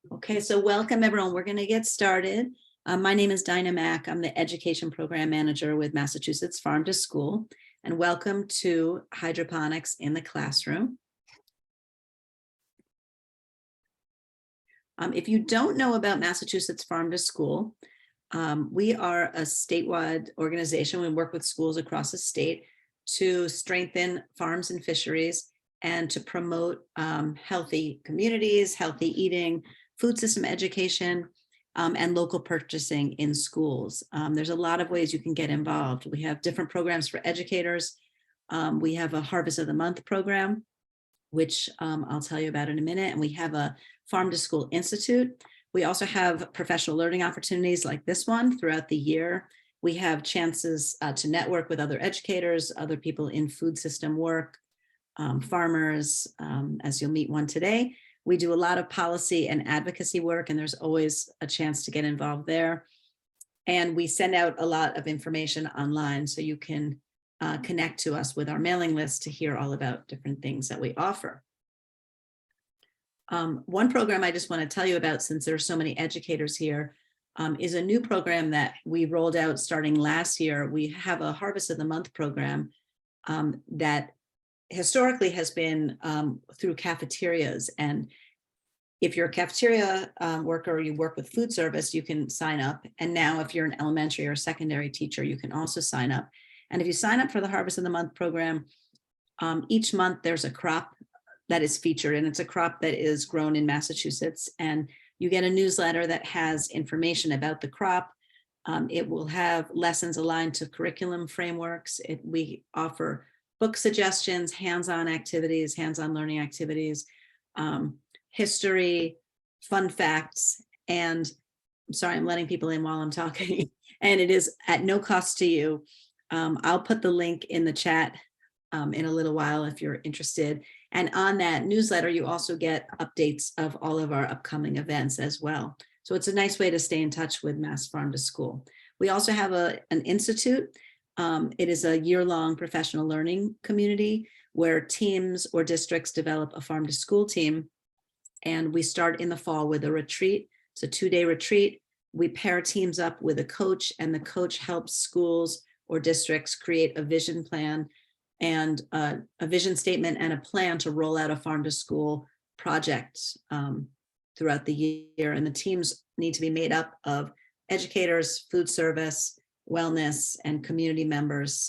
Okay, so welcome everyone. We're going to get started. My name is Dinah Mack. I'm the Education Program Manager with Massachusetts Farm to School, and welcome to Hydroponics in the Classroom. If you don't know about Massachusetts Farm to School, we are a statewide organization. We work with schools across the state to strengthen farms and fisheries and to promote healthy communities, healthy eating, food system education, and local purchasing in schools. There's a lot of ways you can get involved. We have different programs for educators. We have a Harvest of the Month program, which I'll tell you about in a minute. And we have a Farm to School Institute. We also have professional learning opportunities like this one throughout the year. We have chances to network with other educators, other people in food system work, farmers, as you'll meet one today. We do a lot of policy and advocacy work, and there's always a chance to get involved there. And we send out a lot of information online, so you can connect to us with our mailing list to hear all about different things that we offer. One program I just want to tell you about, since there are so many educators here, is a new program that we rolled out starting last year. We have a Harvest of the Month program that historically has been through cafeterias. And if you're a cafeteria worker or you work with food service, you can sign up. And now if you're an elementary or secondary teacher, you can also sign up. And if you sign up for the Harvest of the Month program, each month there's a crop that is featured, and it's a crop that is grown in Massachusetts. And you get a newsletter that has information about the crop. It will have lessons aligned to curriculum frameworks. We offer book suggestions, hands-on activities, hands-on learning activities, history, fun facts, and I'm sorry, I'm letting people in while I'm talking, and it is at no cost to you. I'll put the link in the chat in a little while if you're interested. And on that newsletter, you also get updates of all of our upcoming events as well. So it's a nice way to stay in touch with Mass Farm to School. We also have an institute. It is a year-long professional learning community where teams or districts develop a farm to school team. And we start in the fall with a retreat. It's a 2-day retreat. We pair teams up with a coach, and the coach helps schools or districts create a vision plan and a vision statement and a plan to roll out a farm to school project throughout the year. And the teams need to be made up of educators, food service, wellness, and community members.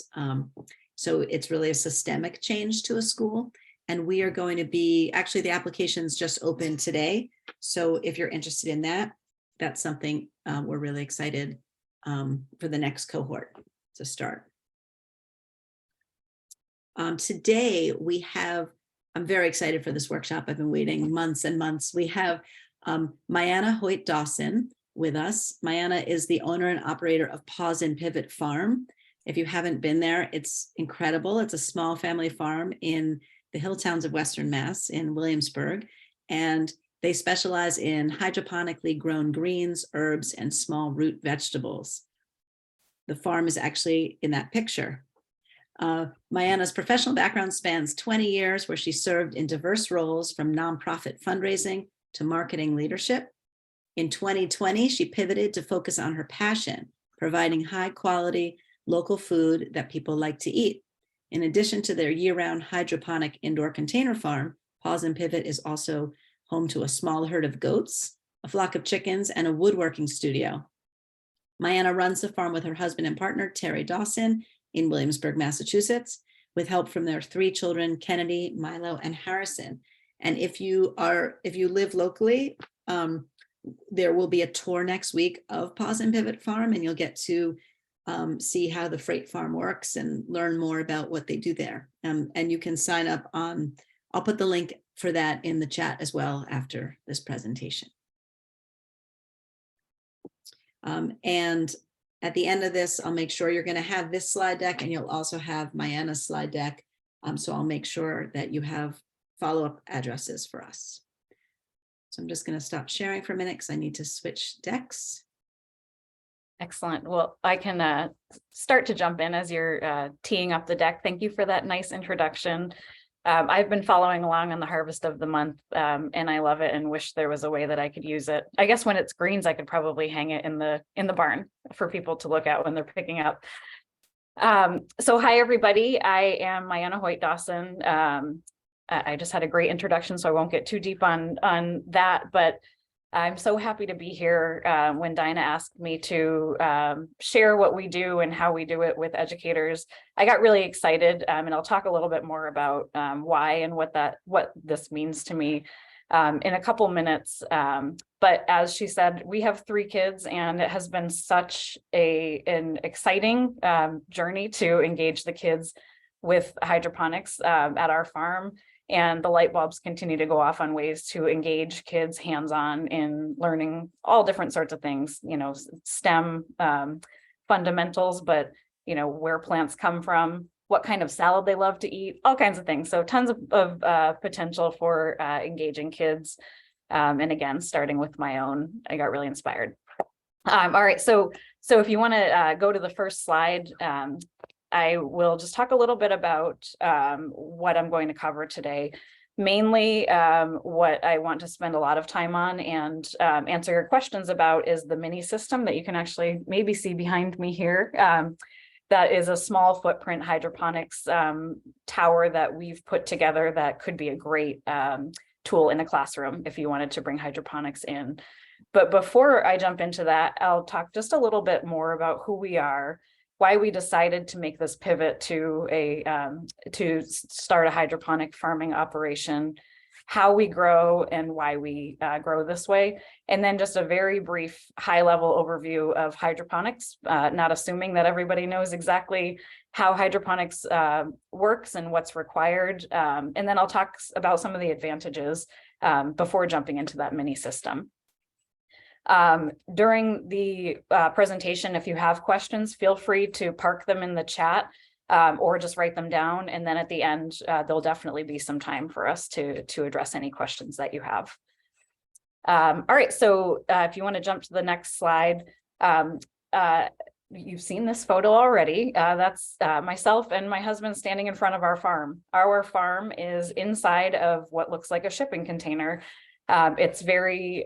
So it's really a systemic change to a school. And we are going to be, actually the applications just opened today. So if you're interested in that, that's something we're really excited for the next cohort to start. Today we have, I'm very excited for this workshop. I've been waiting months and months. We have Miana Hoyt Dawson with us. Miana is the owner and operator of Pause and Pivot Farm. If you haven't been there, it's incredible. It's a small family farm in the hill towns of Western Mass in Williamsburg. And they specialize in hydroponically grown greens, herbs, and small root vegetables. The farm is actually in that picture. Miana's professional background spans 20 years, where she served in diverse roles from nonprofit fundraising to marketing leadership. In 2020, she pivoted to focus on her passion, providing high quality local food that people like to eat. In addition to their year-round hydroponic indoor container farm, Pause and Pivot is also home to a small herd of goats, a flock of chickens, and a woodworking studio. Miana runs the farm with her husband and partner, Terry Dawson, in Williamsburg, Massachusetts, with help from their 3 children, Kennedy, Milo, and Harrison. And if you live locally, there will be a tour next week of Pause and Pivot Farm, and you'll get to see how the freight farm works and learn more about what they do there. And you can sign up on, I'll put the link for that in the chat as well after this presentation. And at the end of this, I'll make sure you're going to have this slide deck, and you'll also have Miana's slide deck. So I'll make sure that you have follow-up addresses for us. So I'm just going to stop sharing for a minute because I need to switch decks. Excellent. Well, I can start to jump in as you're teeing up the deck. Thank you for that nice introduction. I've been following along on the harvest of the month, and I love it and wish there was a way that I could use it. I guess when it's greens, I could probably hang it in the barn for people to look at when they're picking up. So hi, everybody. I am Miana Hoyt Dawson. I just had a great introduction, so I won't get too deep on that, but I'm so happy to be here. When Dinah asked me to share what we do and how we do it with educators, I got really excited, and I'll talk a little bit more about why and what this means to me in a couple minutes. But as she said, we have 3 kids, and it has been such an exciting journey to engage the kids with hydroponics at our farm. And the light bulbs continue to go off on ways to engage kids hands-on in learning all different sorts of things, STEM fundamentals, but, where plants come from, what kind of salad they love to eat, all kinds of things. So tons of potential for engaging kids. And again, starting with my own, I got really inspired. All right, so if you want to go to the first slide, I will just talk a little bit about what I'm going to cover today. Mainly, what I want to spend a lot of time on and answer your questions about is the mini system that you can actually maybe see behind me here. That is a small footprint hydroponics tower that we've put together that could be a great tool in a classroom if you wanted to bring hydroponics in. But before I jump into that, I'll talk just a little bit more about who we are, why we decided to make this pivot to start a hydroponic farming operation, how we grow and why we grow this way, and then just a very brief high-level overview of hydroponics, not assuming that everybody knows exactly how hydroponics works and what's required, and then I'll talk about some of the advantages before jumping into that mini system. During the presentation, if you have questions, feel free to park them in the chat or just write them down. And then at the end, there'll definitely be some time for us to address any questions that you have. All right, so if you want to jump to the next slide, you've seen this photo already. That's myself and my husband standing in front of our farm. Our farm is inside of what looks like a shipping container. It's very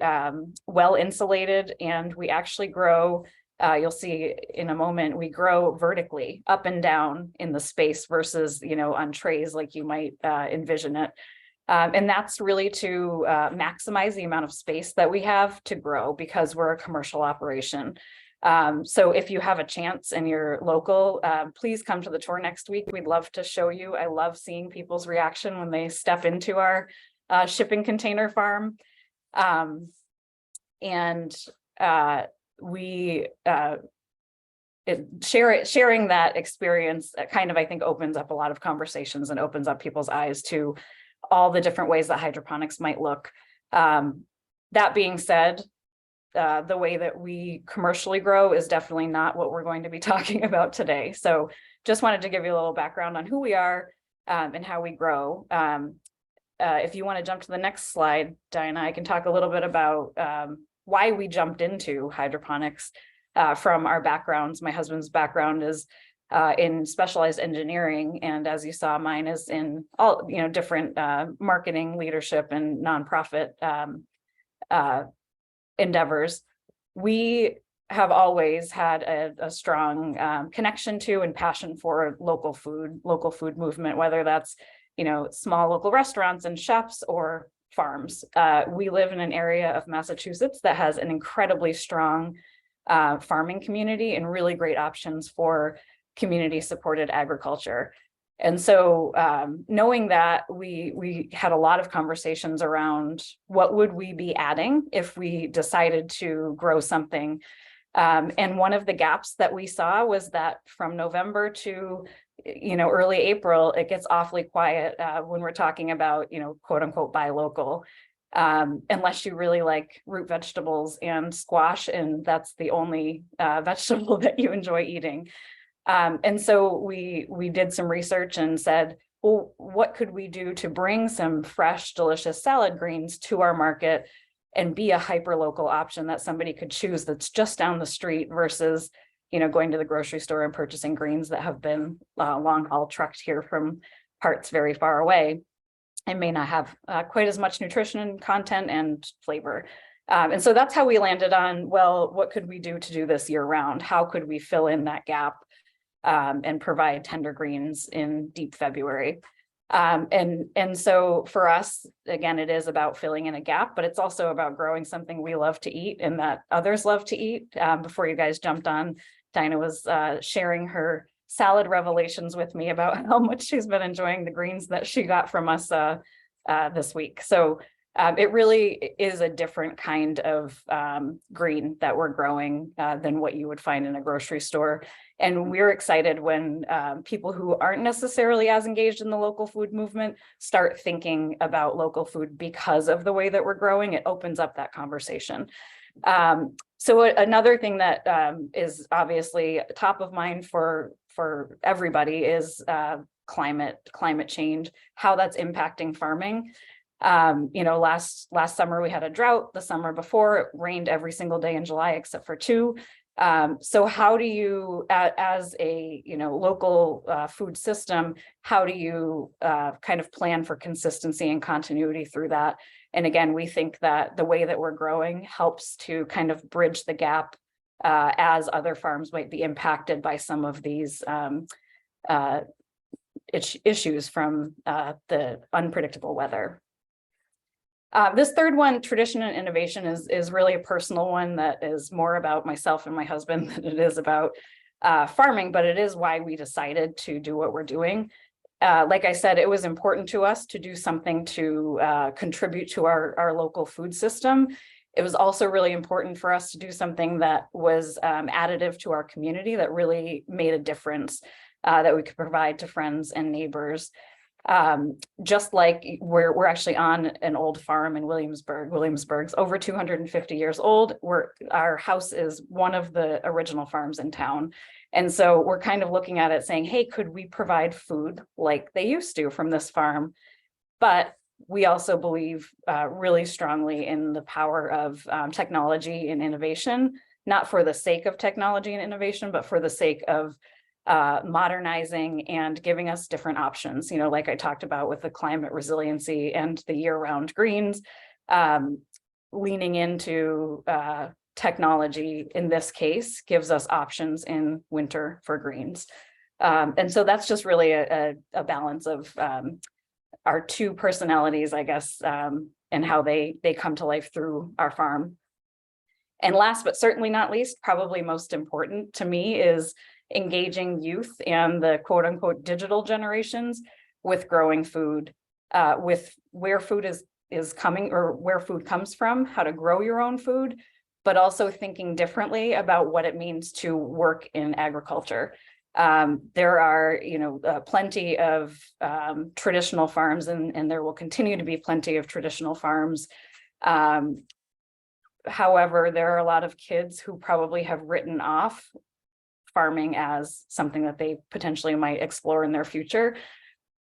well insulated, and we actually grow, you'll see in a moment, we grow vertically up and down in the space versus, on trays like you might envision it. And that's really to maximize the amount of space that we have to grow because we're a commercial operation. So if you have a chance and you're local, please come to the tour next week. We'd love to show you. I love seeing people's reaction when they step into our shipping container farm. Sharing that experience kind of, I think, opens up a lot of conversations and opens up people's eyes to all the different ways that hydroponics might look. That being said, the way that we commercially grow is definitely not what we're going to be talking about today. So just wanted to give you a little background on who we are and how we grow. If you want to jump to the next slide, Diana, I can talk a little bit about why we jumped into hydroponics from our backgrounds. My husband's background is in specialized engineering, and as you saw, mine is in all different marketing, leadership, and nonprofit endeavors. We have always had a strong connection to and passion for local food movement, whether that's small local restaurants and chefs or farms. We live in an area of Massachusetts that has an incredibly strong farming community and really great options for community supported agriculture. And so knowing that, we had a lot of conversations around what would we be adding if we decided to grow something. And one of the gaps that we saw was that from November to early April, it gets awfully quiet when we're talking about, quote unquote, buy local, unless you really like root vegetables and squash, and that's the only vegetable that you enjoy eating. And so we did some research and said, well, what could we do to bring some fresh, delicious salad greens to our market and be a hyper local option that somebody could choose that's just down the street versus going to the grocery store and purchasing greens that have been long haul trucked here from parts very far away and may not have quite as much nutrition and content and flavor. And so that's how we landed on, well, what could we do to do this year round? How could we fill in that gap and provide tender greens in deep February? And so for us, again, it is about filling in a gap, but it's also about growing something we love to eat and that others love to eat. Before you guys jumped on, Dinah was sharing her salad revelations with me about how much she's been enjoying the greens that she got from us this week. So it really is a different kind of green that we're growing than what you would find in a grocery store. And we're excited when people who aren't necessarily as engaged in the local food movement start thinking about local food because of the way that we're growing. It opens up that conversation. So another thing that is obviously top of mind for everybody is climate change, how that's impacting farming. Last summer we had a drought. The summer before it rained every single day in July except for 2. So how do you, as a local food system, how do you kind of plan for consistency and continuity through that? And again, we think that the way that we're growing helps to kind of bridge the gap as other farms might be impacted by some of these issues from the unpredictable weather. This third one, tradition and innovation, is really a personal one that is more about myself and my husband than it is about farming, but it is why we decided to do what we're doing. Like I said, it was important to us to do something to contribute to our local food system. It was also really important for us to do something that was additive to our community, that really made a difference, that we could provide to friends and neighbors. Just like we're actually on an old farm in Williamsburg. Williamsburg's over 250 years old. Our house is one of the original farms in town. And so we're kind of looking at it saying, hey, could we provide food like they used to from this farm? But we also believe really strongly in the power of technology and innovation, not for the sake of technology and innovation, but for the sake of modernizing and giving us different options, like I talked about with the climate resiliency and the year-round greens, leaning into technology in this case gives us options in winter for greens. And so that's just really a balance of our two personalities, I guess, and how they come to life through our farm. And last but certainly not least, probably most important to me, is engaging youth and the quote unquote digital generations with growing food, with where food is coming, or where food comes from, how to grow your own food, but also thinking differently about what it means to work in agriculture. There are, plenty of traditional farms, and there will continue to be plenty of traditional farms. However, there are a lot of kids who probably have written off farming as something that they potentially might explore in their future.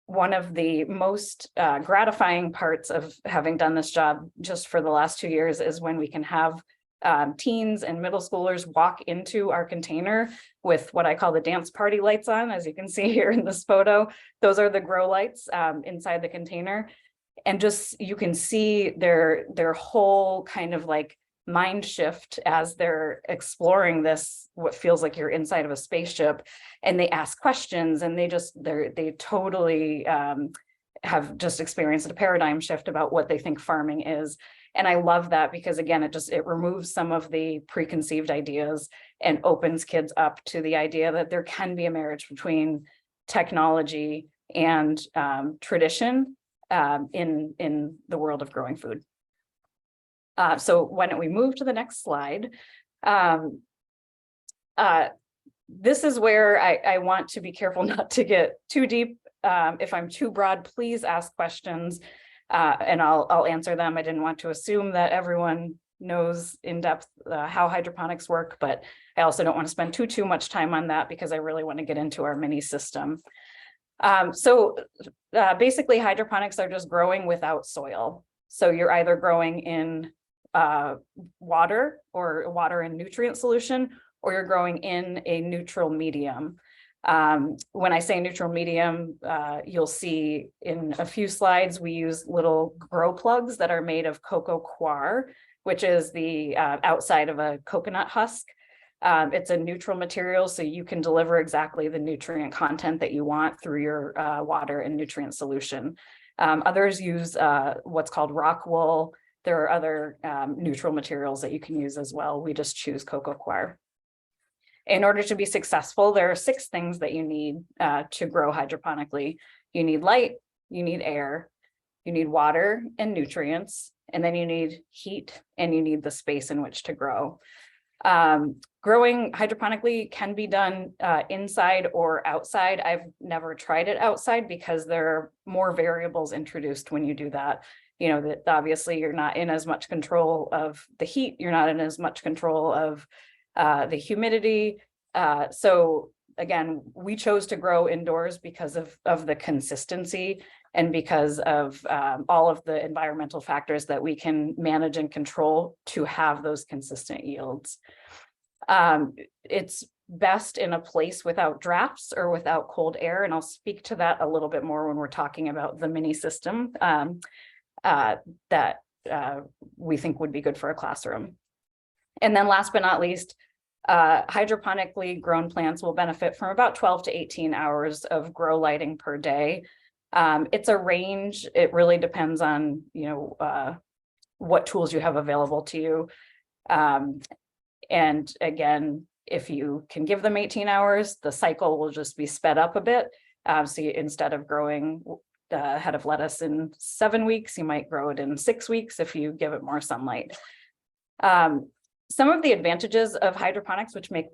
One of the most gratifying parts of having done this job just for the last 2 years is when we can have teens and middle schoolers walk into our container with what I call the dance party lights on. As you can see here in this photo, those are the grow lights inside the container. And just, you can see their whole kind of like mind shift as they're exploring this, what feels like you're inside of a spaceship, and they ask questions, and they totally have just experienced a paradigm shift about what they think farming is. And I love that, because again, it removes some of the preconceived ideas and opens kids up to the idea that there can be a marriage between technology and tradition in the world of growing food. So why don't we move to the next slide? This is where I want to be careful not to get too deep. If I'm too broad, please ask questions and I'll answer them. I didn't want to assume that everyone knows in depth how hydroponics work, but I also don't want to spend too much time on that, because I really want to get into our mini system. So basically hydroponics are just growing without soil. So you're either growing in water and nutrient solution, or you're growing in a neutral medium. When I say neutral medium, you'll see in a few slides, we use little grow plugs that are made of cocoa coir, which is the outside of a coconut husk. It's a neutral material, so you can deliver exactly the nutrient content that you want through your water and nutrient solution. Others use what's called rock wool. There are other neutral materials that you can use as well. We just choose cocoa coir. In order to be successful, there are 6 things that you need to grow hydroponically. You need light, you need air, you need water and nutrients, and then you need heat, and you need the space in which to grow. Growing hydroponically can be done inside or outside. I've never tried it outside because there are more variables introduced when you do that. You know, that obviously you're not in as much control of the heat, you're not in as much control of the humidity. So again, we chose to grow indoors because of the consistency and because of all of the environmental factors that we can manage and control to have those consistent yields. It's best in a place without drafts or without cold air, and I'll speak to that a little bit more when we're talking about the mini system that we think would be good for a classroom. And then last but not least, hydroponically grown plants will benefit from about 12 to 18 hours of grow lighting per day. It's a range. It really depends on, what tools you have available to you. And again, if you can give them 18 hours, the cycle will just be sped up a bit. So instead of growing a head of lettuce in 7 weeks, you might grow it in 6 weeks if you give it more sunlight. Some of the advantages of hydroponics, which make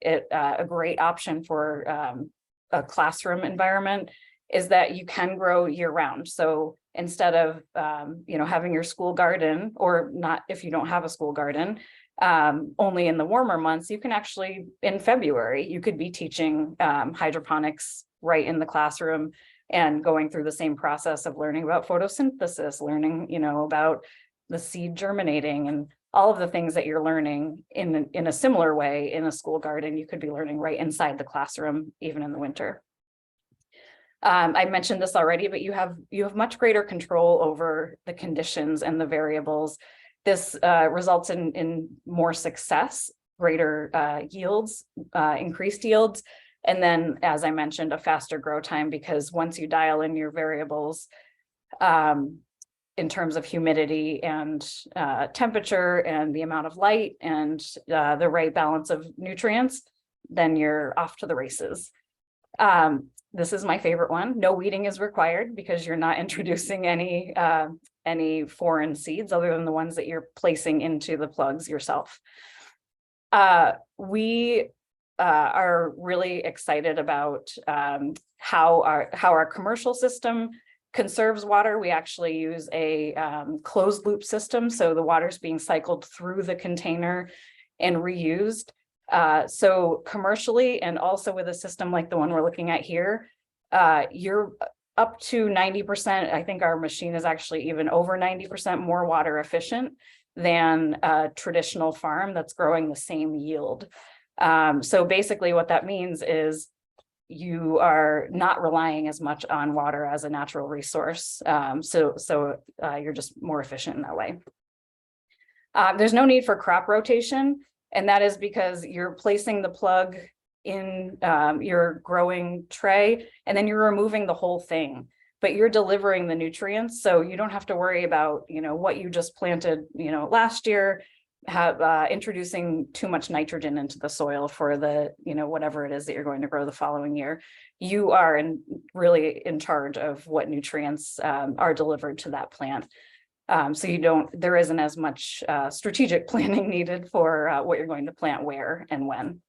it a great option for a classroom environment, is that you can grow year round. So instead of having your school garden, or not if you don't have a school garden, only in the warmer months, you can actually, in February, you could be teaching hydroponics right in the classroom and going through the same process of learning about photosynthesis, learning about the seed germinating, and all of the things that you're learning in a similar way in a school garden, you could be learning right inside the classroom, even in the winter. I mentioned this already, but you have much greater control over the conditions and the variables. This results in more success, greater yields, increased yields, and then, as I mentioned, a faster grow time, because once you dial in your variables, in terms of humidity and temperature and the amount of light and the right balance of nutrients, then you're off to the races. This is my favorite one. No weeding is required because you're not introducing any foreign seeds other than the ones that you're placing into the plugs yourself. We are really excited about how our commercial system conserves water. We actually use a closed loop system, so the water's being cycled through the container and reused. So commercially, and also with a system like the one we're looking at here, you're up to 90%. I think our machine is actually even over 90% more water efficient than a traditional farm that's growing the same yield. So basically what that means is you are not relying as much on water as a natural resource. So you're just more efficient in that way. There's no need for crop rotation, and that is because you're placing the plug in your growing tray, and then you're removing the whole thing, but you're delivering the nutrients. So you don't have to worry about, what you just planted, last year, introducing too much nitrogen into the soil for the, whatever it is that you're going to grow the following year. You are really in charge of what nutrients are delivered to that plant. So there isn't as much strategic planning needed for what you're going to plant where and when.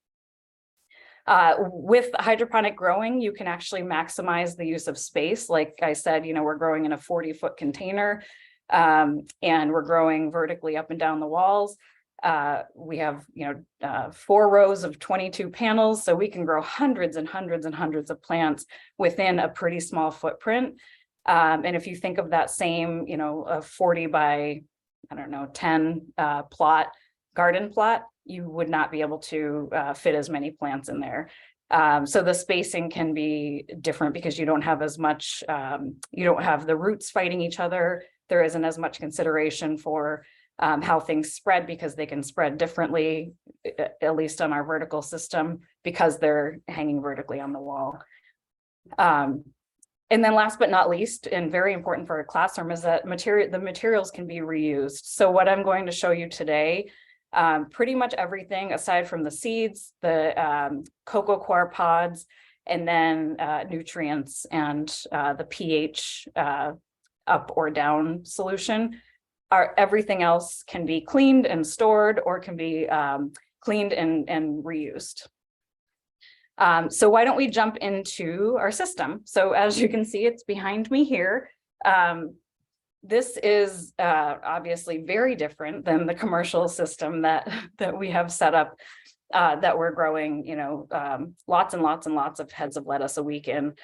With hydroponic growing, you can actually maximize the use of space. Like I said, we're growing in a 40-foot container, and we're growing vertically up and down the walls. We have, 4 rows of 22 panels, so we can grow hundreds and hundreds and hundreds of plants within a pretty small footprint. And if you think of that same, a 40 by, 10 garden plot, you would not be able to fit as many plants in there. So the spacing can be different because you don't have as much, you don't have the roots fighting each other. There isn't as much consideration for how things spread because they can spread differently, at least on our vertical system, because they're hanging vertically on the wall. And then last but not least, and very important for a classroom, is that the materials can be reused. So what I'm going to show you today, pretty much everything aside from the seeds, the cocoa coir pods, and then nutrients and the pH up or down solution, everything else can be cleaned and stored, or can be cleaned and reused. So why don't we jump into our system? So as you can see, it's behind me here. This is obviously very different than the commercial system that we have set up, that we're growing, lots and lots and lots of heads of lettuce a week in.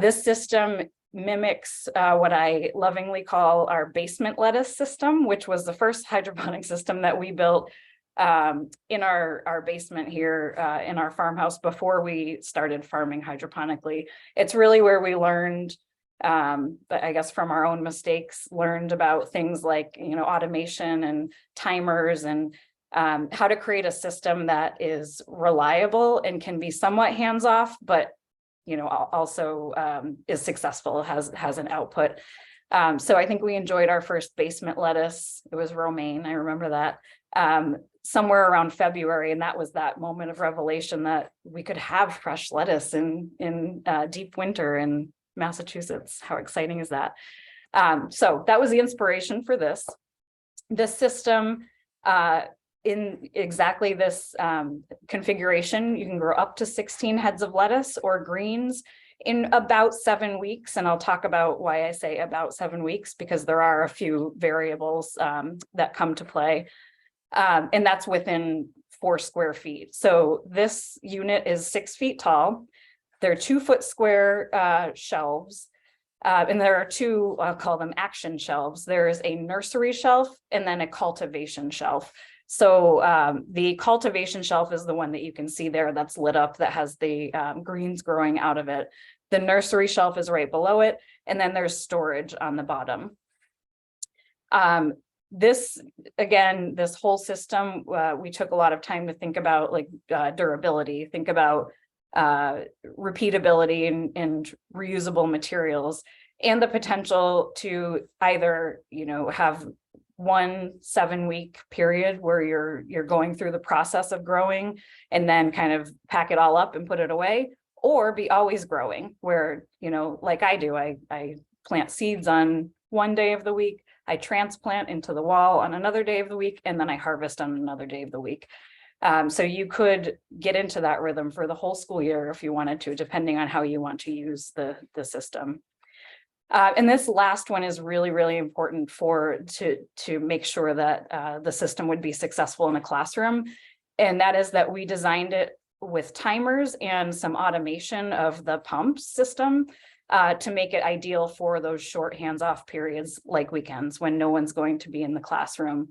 This system mimics what I lovingly call our basement lettuce system, which was the first hydroponic system that we built in our basement here in our farmhouse before we started farming hydroponically. It's really where we learned, but I guess from our own mistakes, learned about things like, automation and timers, and how to create a system that is reliable and can be somewhat hands-off, but also is successful, has an output. So I think we enjoyed our first basement lettuce. It was romaine, I remember that. Somewhere around February, and that was that moment of revelation that we could have fresh lettuce in deep winter in Massachusetts. How exciting is that? So that was the inspiration for this. This system, in exactly this configuration, you can grow up to 16 heads of lettuce or greens in about 7 weeks. And I'll talk about why I say about 7 weeks, because there are a few variables that come to play. And that's within 4 square feet. So this unit is 6 feet tall. They're 2-foot square shelves. And there are 2, I'll call them action shelves. There is a nursery shelf and then a cultivation shelf. So the cultivation shelf is the one that you can see there that's lit up, that has the greens growing out of it. The nursery shelf is right below it. And then there's storage on the bottom. This whole system, we took a lot of time to think about, like durability, think about repeatability and reusable materials, and the potential to either, have 1 7-week period where you're going through the process of growing and then kind of pack it all up and put it away, or be always growing where, like I do, I plant seeds on 1 day of the week, I transplant into the wall on another day of the week, and then I harvest on another day of the week. So you could get into that rhythm for the whole school year if you wanted to, depending on how you want to use the system. And this last one is really, really important to make sure that the system would be successful in a classroom. And that is that we designed it with timers and some automation of the pump system to make it ideal for those short hands-off periods like weekends when no one's going to be in the classroom.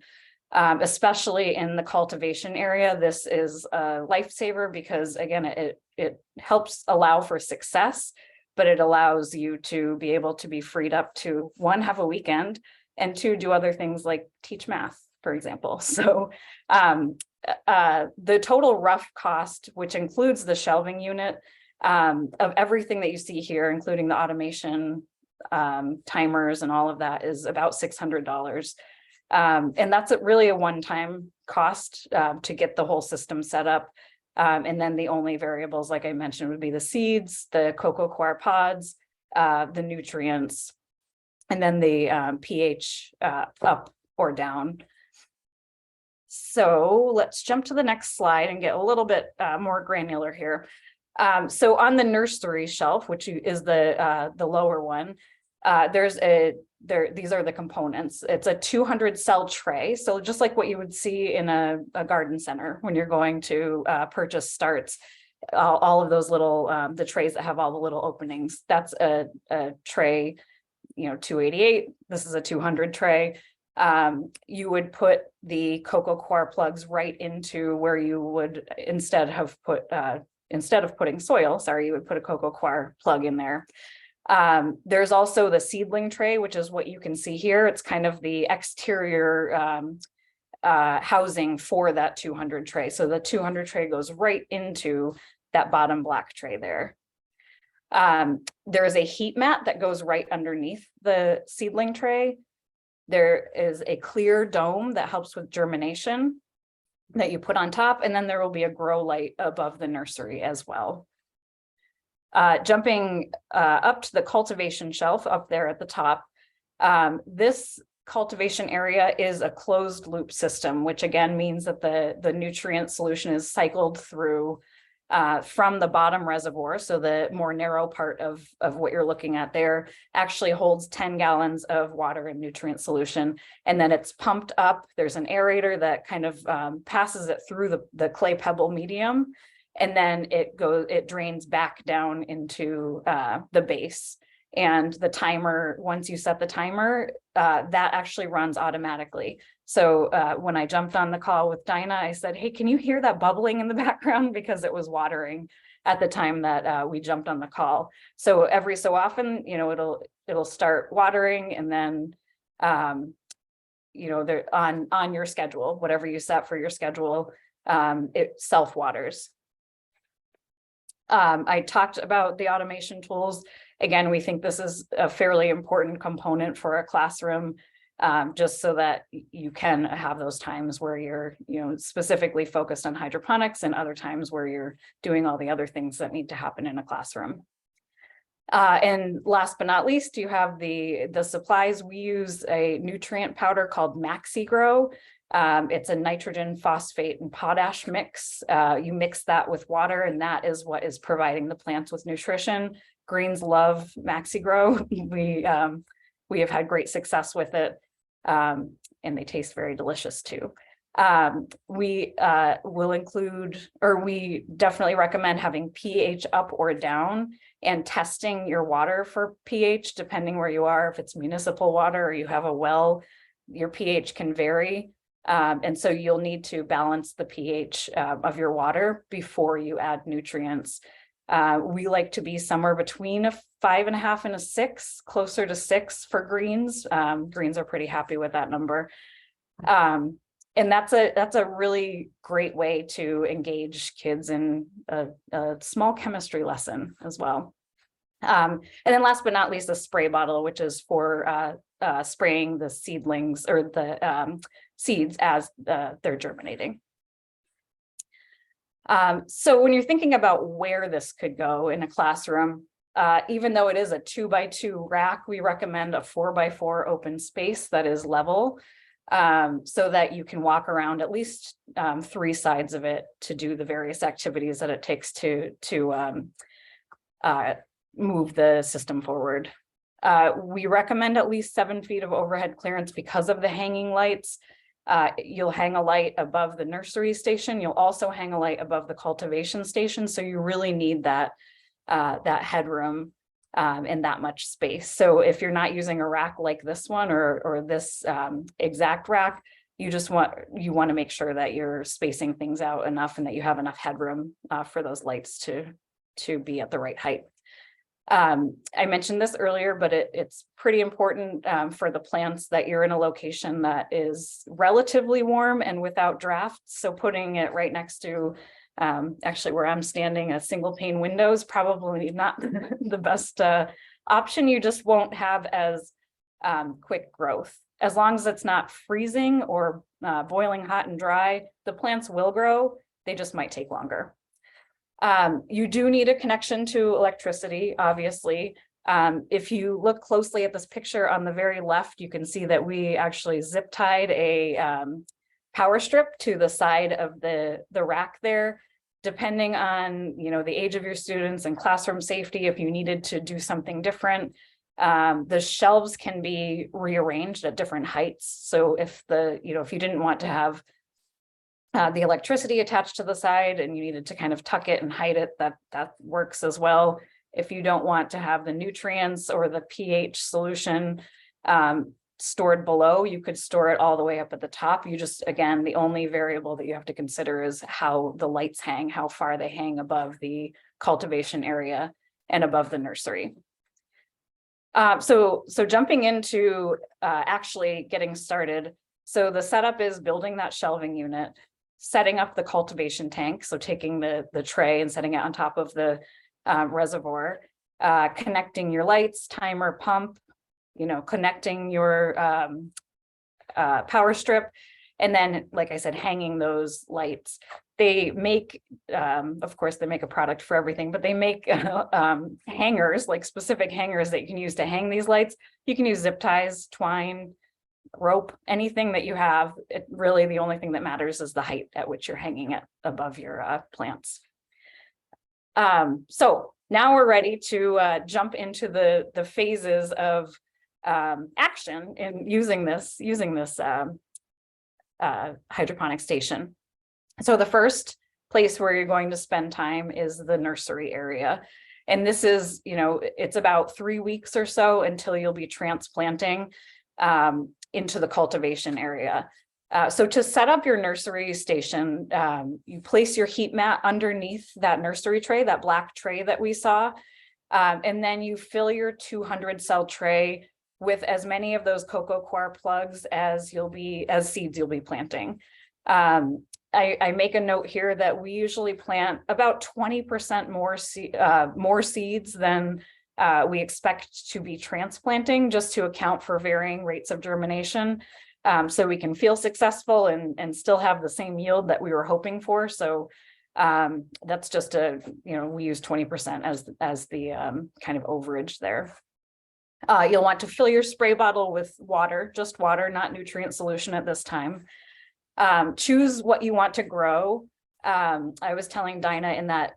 Especially in the cultivation area, this is a lifesaver because, again, it helps allow for success, but it allows you to be able to be freed up to, 1, have a weekend, and 2, do other things like teach math, for example. So the total rough cost, which includes the shelving unit, of everything that you see here, including the automation, timers, and all of that, is about $600. And that's really a one-time cost to get the whole system set up. And then the only variables, like I mentioned, would be the seeds, the cocoa coir pods, the nutrients, and then the pH up or down. So let's jump to the next slide and get a little bit more granular here. So on the nursery shelf, which is the lower one, these are the components. It's a 200 cell tray. So just like what you would see in a garden center when you're going to purchase starts, all of those little, the trays that have all the little openings, that's a tray, 288. This is a 200 tray. You would put the cocoa coir plugs right into where you would instead have put instead of putting soil, sorry, you would put a coco coir plug in there. There's also the seedling tray, which is what you can see here. It's kind of the exterior housing for that 200 tray. So the 200 tray goes right into that bottom black tray there. There is a heat mat that goes right underneath the seedling tray. There is a clear dome that helps with germination that you put on top, and then there will be a grow light above the nursery as well. Jumping up to the cultivation shelf up there at the top, this cultivation area is a closed loop system, which again means that the nutrient solution is cycled through from the bottom reservoir. So the more narrow part of what you're looking at there actually holds 10 gallons of water and nutrient solution. And then it's pumped up. There's an aerator that kind of passes it through the clay pebble medium. And then it drains back down into the base. And the timer, once you set the timer, that actually runs automatically. So when I jumped on the call with Dinah, I said, hey, can you hear that bubbling in the background? Because it was watering at the time that we jumped on the call. So every so often, it'll start watering, and then they're on your schedule, whatever you set for your schedule, it self-waters. I talked about the automation tools. Again, we think this is a fairly important component for a classroom, just so that you can have those times where you're, specifically focused on hydroponics, and other times where you're doing all the other things that need to happen in a classroom. And last but not least, you have the supplies. We use a nutrient powder called MaxiGrow. It's a nitrogen, phosphate, and potash mix. You mix that with water, and that is what is providing the plants with nutrition. Greens love MaxiGrow. We have had great success with it, and they taste very delicious too. We will include, or we definitely recommend having pH up or down, and testing your water for pH depending where you are. If it's municipal water or you have a well, your pH can vary. And so you'll need to balance the pH of your water before you add nutrients. We like to be somewhere between a 5.5 and a 6, closer to 6 for greens. Greens are pretty happy with that number. And that's a really great way to engage kids in a small chemistry lesson as well. And then last but not least, the spray bottle, which is for spraying the seedlings or the seeds as they're germinating. So when you're thinking about where this could go in a classroom, even though it is a 2x2 rack, we recommend a 4x4 open space that is level, so that you can walk around at least 3 sides of it to do the various activities that it takes to move the system forward. We recommend at least 7 feet of overhead clearance because of the hanging lights. You'll hang a light above the nursery station. You'll also hang a light above the cultivation station. So you really need that headroom and that much space. So if you're not using a rack like this one or this exact rack, you want to make sure that you're spacing things out enough and that you have enough headroom for those lights to be at the right height. I mentioned this earlier, but it's pretty important for the plants that you're in a location that is relatively warm and without drafts. So putting it right next to actually where I'm standing, a single pane window is probably not the best option. You just won't have as quick growth. As long as it's not freezing or boiling hot and dry, the plants will grow. They just might take longer. You do need a connection to electricity, obviously. If you look closely at this picture on the very left, you can see that we actually zip tied a power strip to the side of the rack there. Depending on the age of your students and classroom safety, if you needed to do something different, the shelves can be rearranged at different heights. So if if you didn't want to have the electricity attached to the side and you needed to kind of tuck it and hide it, that works as well. If you don't want to have the nutrients or the pH solution stored below. You could store it all the way up at the top. You just, again, the only variable that you have to consider is how the lights hang, how far they hang above the cultivation area and above the nursery. So jumping into actually getting started. So the setup is building that shelving unit, setting up the cultivation tank. So taking the tray and setting it on top of the reservoir, connecting your lights, timer, pump, connecting your power strip, and then, like I said, hanging those lights. They make, of course, they make a product for everything, but they make hangers, like specific hangers that you can use to hang these lights. You can use zip ties, twine, rope, anything that you have. It really, the only thing that matters is the height at which you're hanging it above your plants. So now we're ready to jump into the phases of action in using this hydroponic station. So the first place where you're going to spend time is the nursery area. And this is, it's about 3 weeks or so until you'll be transplanting into the cultivation area. So to set up your nursery station, you place your heat mat underneath that nursery tray, that black tray that we saw. And then you fill your 200 cell tray with as many of those cocoa coir plugs as seeds you'll be planting. I make a note here that we usually plant about 20% more seeds than we expect to be transplanting, just to account for varying rates of germination, so we can feel successful and still have the same yield that we were hoping for. So that's just we use 20% as the kind of overage there. You'll want to fill your spray bottle with water, just water, not nutrient solution at this time. Choose what you want to grow. I was telling Dinah in that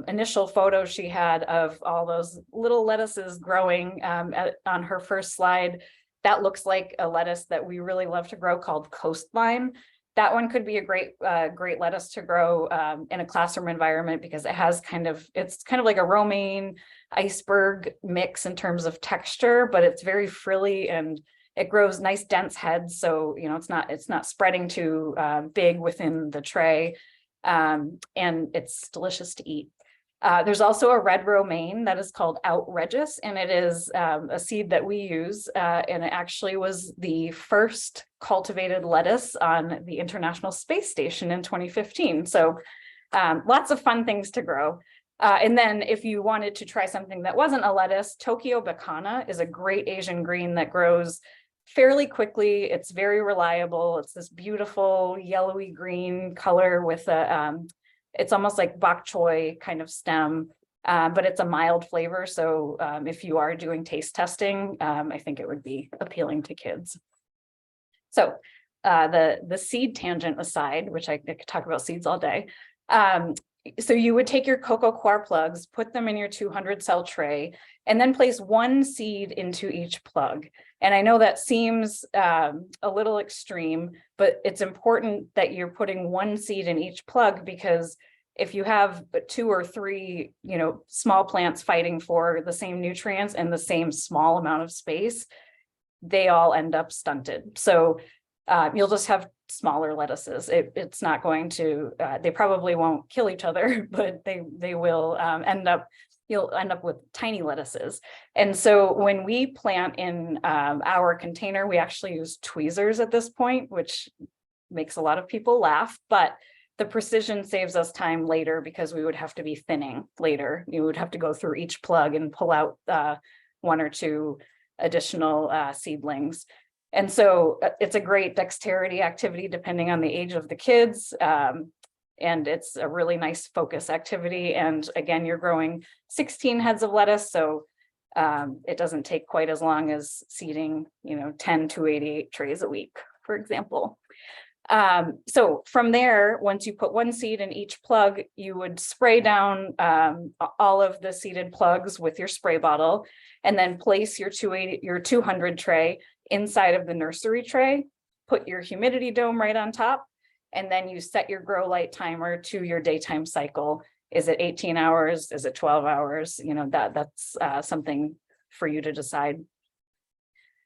initial photo she had of all those little lettuces growing on her first slide. That looks like a lettuce that we really love to grow called Coastline. That one could be a great lettuce to grow in a classroom environment because it's kind of like a romaine iceberg mix in terms of texture, but it's very frilly and it grows nice dense heads. So, it's not spreading too big within the tray, and it's delicious to eat. There's also a red romaine that is called Outrageous, and it is a seed that we use, and it actually was the first cultivated lettuce on the International Space Station in 2015. So lots of fun things to grow. And then if you wanted to try something that wasn't a lettuce, Tokyo Bacana is a great Asian green that grows fairly quickly. It's very reliable. It's this beautiful yellowy green color with it's almost like bok choy kind of stem, but it's a mild flavor. So if you are doing taste testing, I think it would be appealing to kids. So the seed tangent aside, which I could talk about seeds all day. So you would take your cocoa coir plugs, put them in your 200 cell tray, and then place one seed into each plug. And I know that seems a little extreme, but it's important that you're putting one seed in each plug, because if you have 2 or 3, small plants fighting for the same nutrients and the same small amount of space, they all end up stunted. So you'll just have smaller lettuces. It's not going to, they probably won't kill each other, but they will you'll end up with tiny lettuces. And so when we plant in our container, we actually use tweezers at this point, which makes a lot of people laugh, but the precision saves us time later because we would have to be thinning later. You would have to go through each plug and pull out 1 or 2 additional seedlings. And so it's a great dexterity activity depending on the age of the kids. And it's a really nice focus activity. And again, you're growing 16 heads of lettuce. So it doesn't take quite as long as seeding, 10 288 trays a week, for example. So from there, once you put one seed in each plug, you would spray down all of the seeded plugs with your spray bottle, and then place your 200 tray inside of the nursery tray, put your humidity dome right on top, and then you set your grow light timer to your daytime cycle. Is it 18 hours? Is it 12 hours? That's something for you to decide.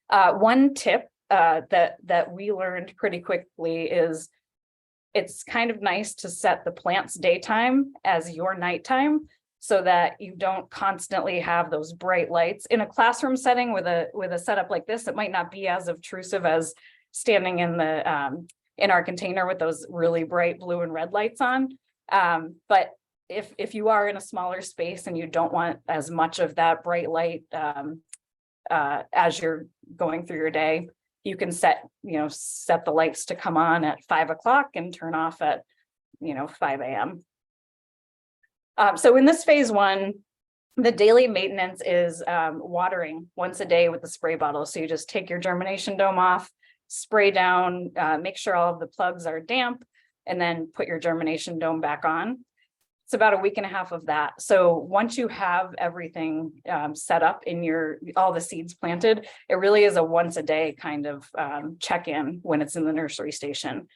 One tip that we learned pretty quickly is it's kind of nice to set the plant's daytime as your nighttime so that you don't constantly have those bright lights. In a classroom setting with a setup like this, it might not be as obtrusive as standing in our container with those really bright blue and red lights on. But if you are in a smaller space and you don't want as much of that bright light as you're going through your day, you can set the lights to come on at 5 o'clock and turn off at 5 a.m. So in this phase one, the daily maintenance is watering once a day with the spray bottle. So you just take your germination dome off, spray down, make sure all of the plugs are damp, and then put your germination dome back on. It's about a week and a half of that. So once you have everything set up in all the seeds planted, it really is a once a day kind of check-in when it's in the nursery station.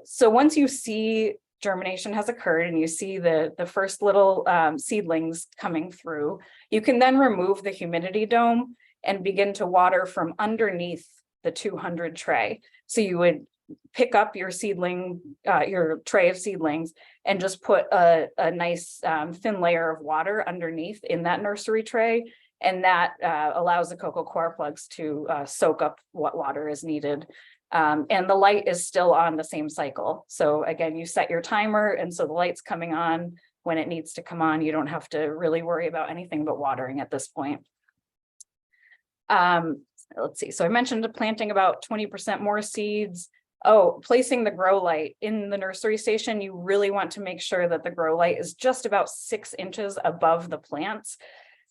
So once you see germination has occurred and you see the first little seedlings coming through, you can then remove the humidity dome and begin to water from underneath the 200 tray. So you would pick up your your tray of seedlings and just put a nice thin layer of water underneath in that nursery tray. And that allows the cocoa coir plugs to soak up what water is needed. And the light is still on the same cycle. So again, you set your timer, and so the light's coming on when it needs to come on. You don't have to really worry about anything but watering at this point. Let's see. So I mentioned planting about 20% more seeds. Oh, placing the grow light in the nursery station, you really want to make sure that the grow light is just about 6 inches above the plants.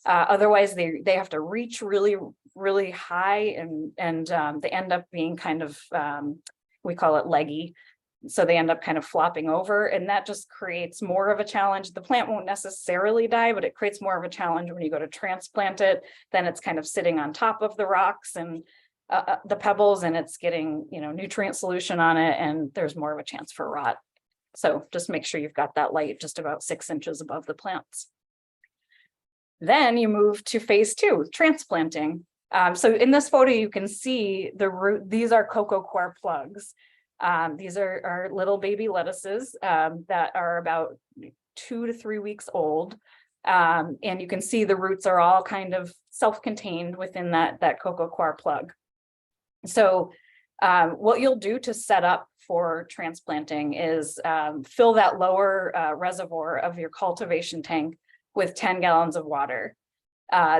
Otherwise, they have to reach really, really high, and they end up being kind of, we call it leggy. So they end up kind of flopping over, and that just creates more of a challenge. The plant won't necessarily die, but it creates more of a challenge when you go to transplant it. Then it's kind of sitting on top of the rocks and the pebbles, and it's getting nutrient solution on it, and there's more of a chance for rot. So just make sure you've got that light just about 6 inches above the plants. Then you move to phase 2, transplanting. So in this photo, you can see the root. These are cocoa coir plugs. These are little baby lettuces that are about 2 to 3 weeks old. And you can see the roots are all kind of self-contained within that cocoa coir plug. So what you'll do to set up for transplanting is fill that lower reservoir of your cultivation tank with 10 gallons of water.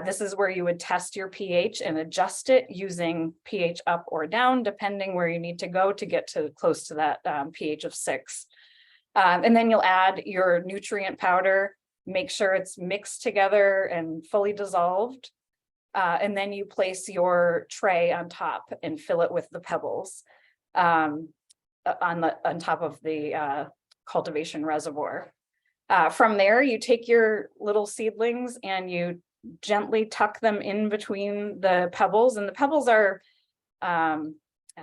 This is where you would test your pH and adjust it using pH up or down, depending where you need to go to get to close to that pH of 6. And then you'll add your nutrient powder, make sure it's mixed together and fully dissolved. And then you place your tray on top and fill it with the pebbles on top of the cultivation reservoir. From there, you take your little seedlings and you gently tuck them in between the pebbles, and the pebbles are, I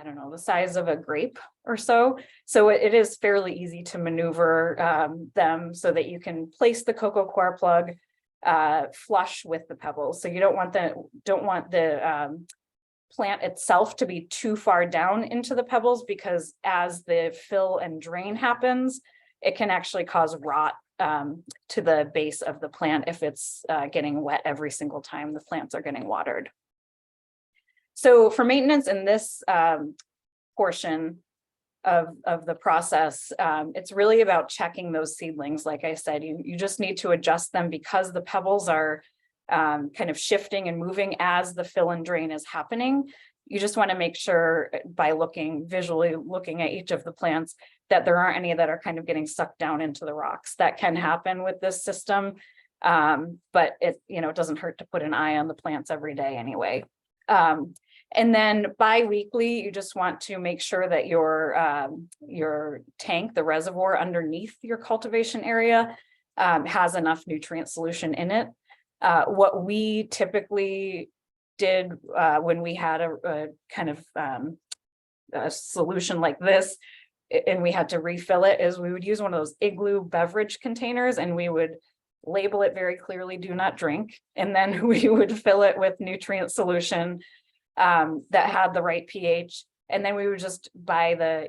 don't know, the size of a grape or so. So it is fairly easy to maneuver them so that you can place the cocoa coir plug flush with the pebbles. So you don't want the plant itself to be too far down into the pebbles, because as the fill and drain happens, it can actually cause rot to the base of the plant if it's getting wet every single time the plants are getting watered. So for maintenance in this portion of the process, it's really about checking those seedlings. Like I said, you just need to adjust them because the pebbles are kind of shifting and moving as the fill and drain is happening. You just want to make sure by visually looking at each of the plants that there aren't any that are kind of getting sucked down into the rocks. That can happen with this system, but it doesn't hurt to put an eye on the plants every day anyway. And then bi-weekly, you just want to make sure that your tank, the reservoir underneath your cultivation area, has enough nutrient solution in it. What we typically did when we had a kind of a solution like this, and we had to refill it, is we would use one of those igloo beverage containers, and we would label it very clearly, do not drink. And then we would fill it with nutrient solution that had the right pH. And then we would just, by the,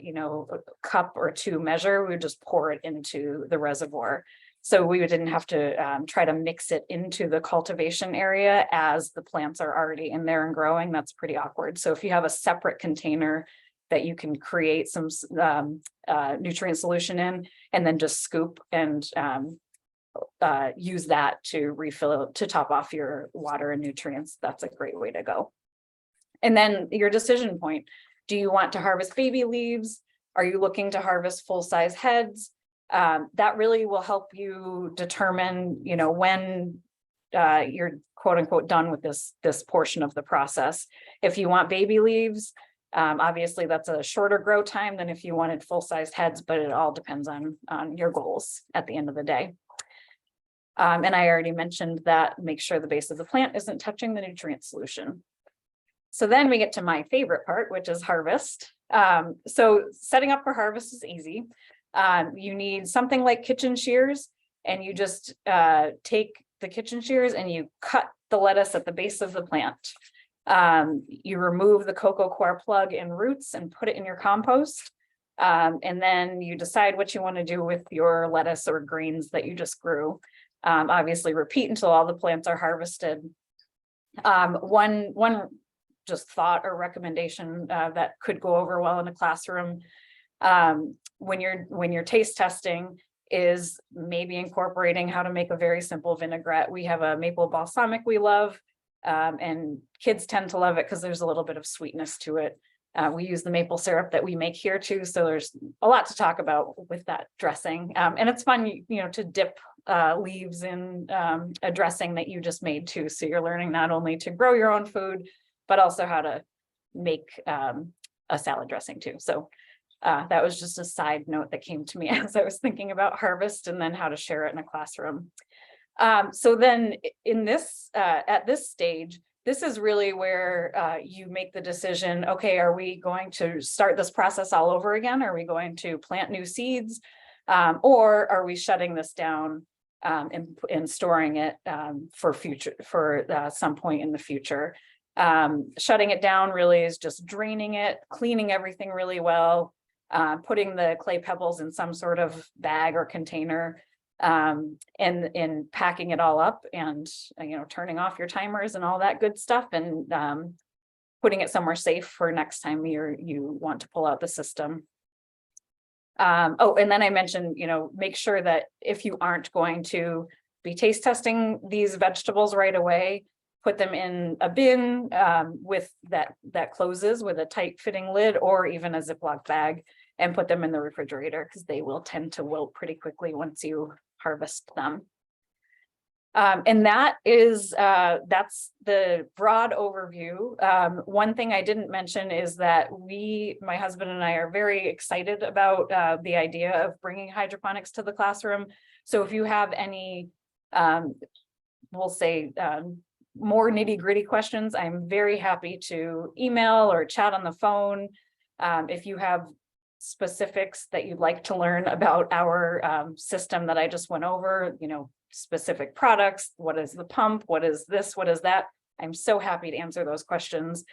cup or two measure, we would just pour it into the reservoir. So we didn't have to try to mix it into the cultivation area as the plants are already in there and growing. That's pretty awkward. So if you have a separate container that you can create some nutrient solution in, and then just scoop and use that to refill, to top off your water and nutrients, that's a great way to go. And then your decision point. Do you want to harvest baby leaves? Are you looking to harvest full-size heads? That really will help you determine, when you're quote unquote done with this portion of the process. If you want baby leaves, obviously that's a shorter grow time than if you wanted full-size heads, but it all depends on your goals at the end of the day. And I already mentioned that make sure the base of the plant isn't touching the nutrient solution. So then we get to my favorite part, which is harvest. So setting up for harvest is easy. You need something like kitchen shears, and you just take the kitchen shears and you cut the lettuce at the base of the plant. You remove the cocoa coir plug and roots and put it in your compost. And then you decide what you want to do with your lettuce or greens that you just grew. Obviously repeat until all the plants are harvested. One just thought or recommendation that could go over well in a classroom when you're taste testing is maybe incorporating how to make a very simple vinaigrette. We have a maple balsamic we love, and kids tend to love it because there's a little bit of sweetness to it. We use the maple syrup that we make here too, so there's a lot to talk about with that dressing. And it's fun, to dip leaves in a dressing that you just made too. So you're learning not only to grow your own food, but also how to make a salad dressing too. So that was just a side note that came to me as I was thinking about harvest and then how to share it in a classroom. So then in this, at this stage, this is really where you make the decision, okay, are we going to start this process all over again? Are we going to plant new seeds? Or are we shutting this down and storing it for some point in the future? Shutting it down really is just draining it, cleaning everything really well, putting the clay pebbles in some sort of bag or container, and packing it all up and, turning off your timers and all that good stuff, and putting it somewhere safe for next time you want to pull out the system. Oh, and then I mentioned, make sure that if you aren't going to be taste testing these vegetables right away, put them in a bin with that closes with a tight fitting lid, or even a Ziploc bag, and put them in the refrigerator because they will tend to wilt pretty quickly once you harvest them. And that's the broad overview. One thing I didn't mention is that my husband and I are very excited about the idea of bringing hydroponics to the classroom. So if you have any, we'll say, more nitty-gritty questions, I'm very happy to email or chat on the phone. If you have specifics that you'd like to learn about our system that I just went over, specific products, what is the pump, what is this, what is that, I'm so happy to answer those questions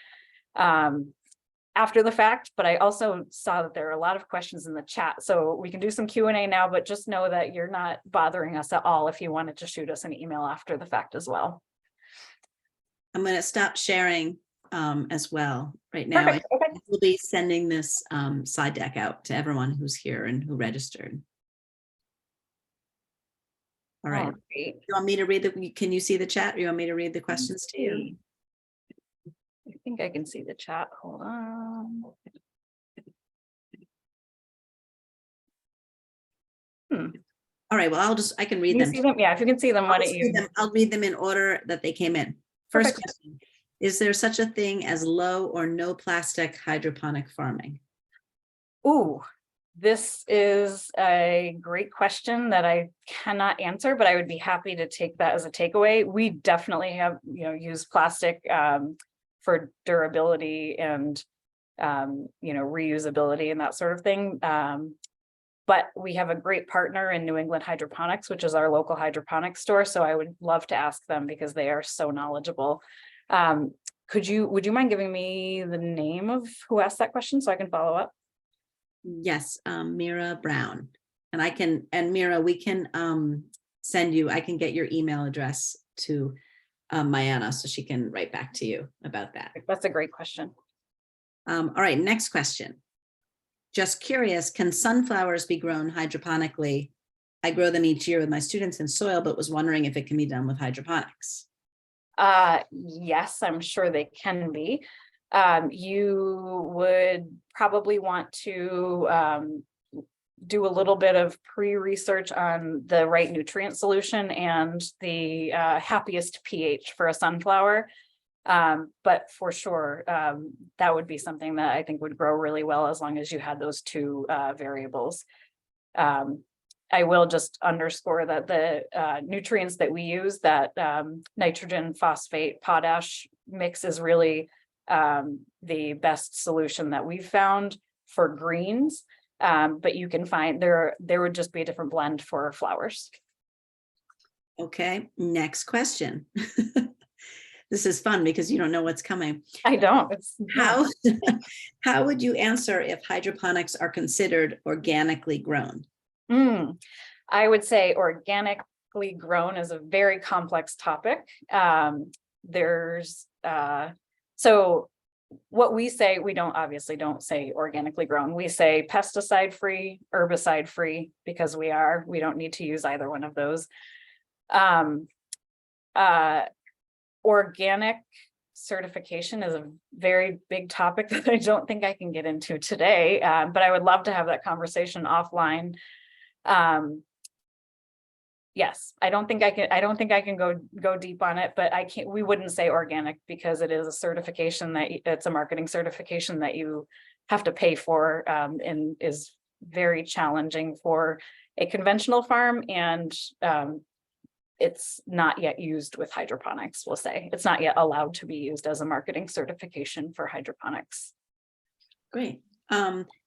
after the fact. But I also saw that there are a lot of questions in the chat, so we can do some Q&A now, but just know that you're not bothering us at all if you wanted to shoot us an email after the fact as well. I'm going to stop sharing as well right now. Perfect. Okay. We'll be sending this slide deck out to everyone who's here and who registered. All right. You want me to read can you see the chat? Or you want me to read the questions to you? I think I can see the chat. Hold on. All right. Well, I can read them. See them? Yeah, if you can see them, why don't you? I'll read them in order that they came in. First question. Is there such a thing as low or no plastic hydroponic farming? Ooh, this is a great question that I cannot answer, but I would be happy to take that as a takeaway. We definitely have, used plastic for durability and, reusability and that sort of thing. But we have a great partner in New England Hydroponics, which is our local hydroponics store. So I would love to ask them because they are so knowledgeable. would you mind giving me the name of who asked that question so I can follow up? Yes, Mira Brown. And Mira, we can I can get your email address to Miana so she can write back to you about that. That's a great question. All right, next question. Just curious, can sunflowers be grown hydroponically? I grow them each year with my students in soil, but was wondering if it can be done with hydroponics. Yes, I'm sure they can be. You would probably want to do a little bit of pre-research on the right nutrient solution and the happiest pH for a sunflower. But for sure, that would be something that I think would grow really well as long as you had those two variables. I will just underscore that the nutrients that we use, that nitrogen, phosphate, potash mix is really the best solution that we've found for greens. But you can find there would just be a different blend for flowers. Okay, next question. This is fun because you don't know what's coming. I don't. How would you answer if hydroponics are considered organically grown? I would say organically grown is a very complex topic. So what we say, we obviously don't say organically grown. We say pesticide free, herbicide free, because we don't need to use either one of those. Organic certification is a very big topic that I don't think I can get into today, but I would love to have that conversation offline. Yes, I don't think I can go deep on it, but we wouldn't say organic because it is a certification it's a marketing certification that you have to pay for, and is very challenging for a conventional farm. And it's not yet used with hydroponics, we'll say. It's not yet allowed to be used as a marketing certification for hydroponics. Great.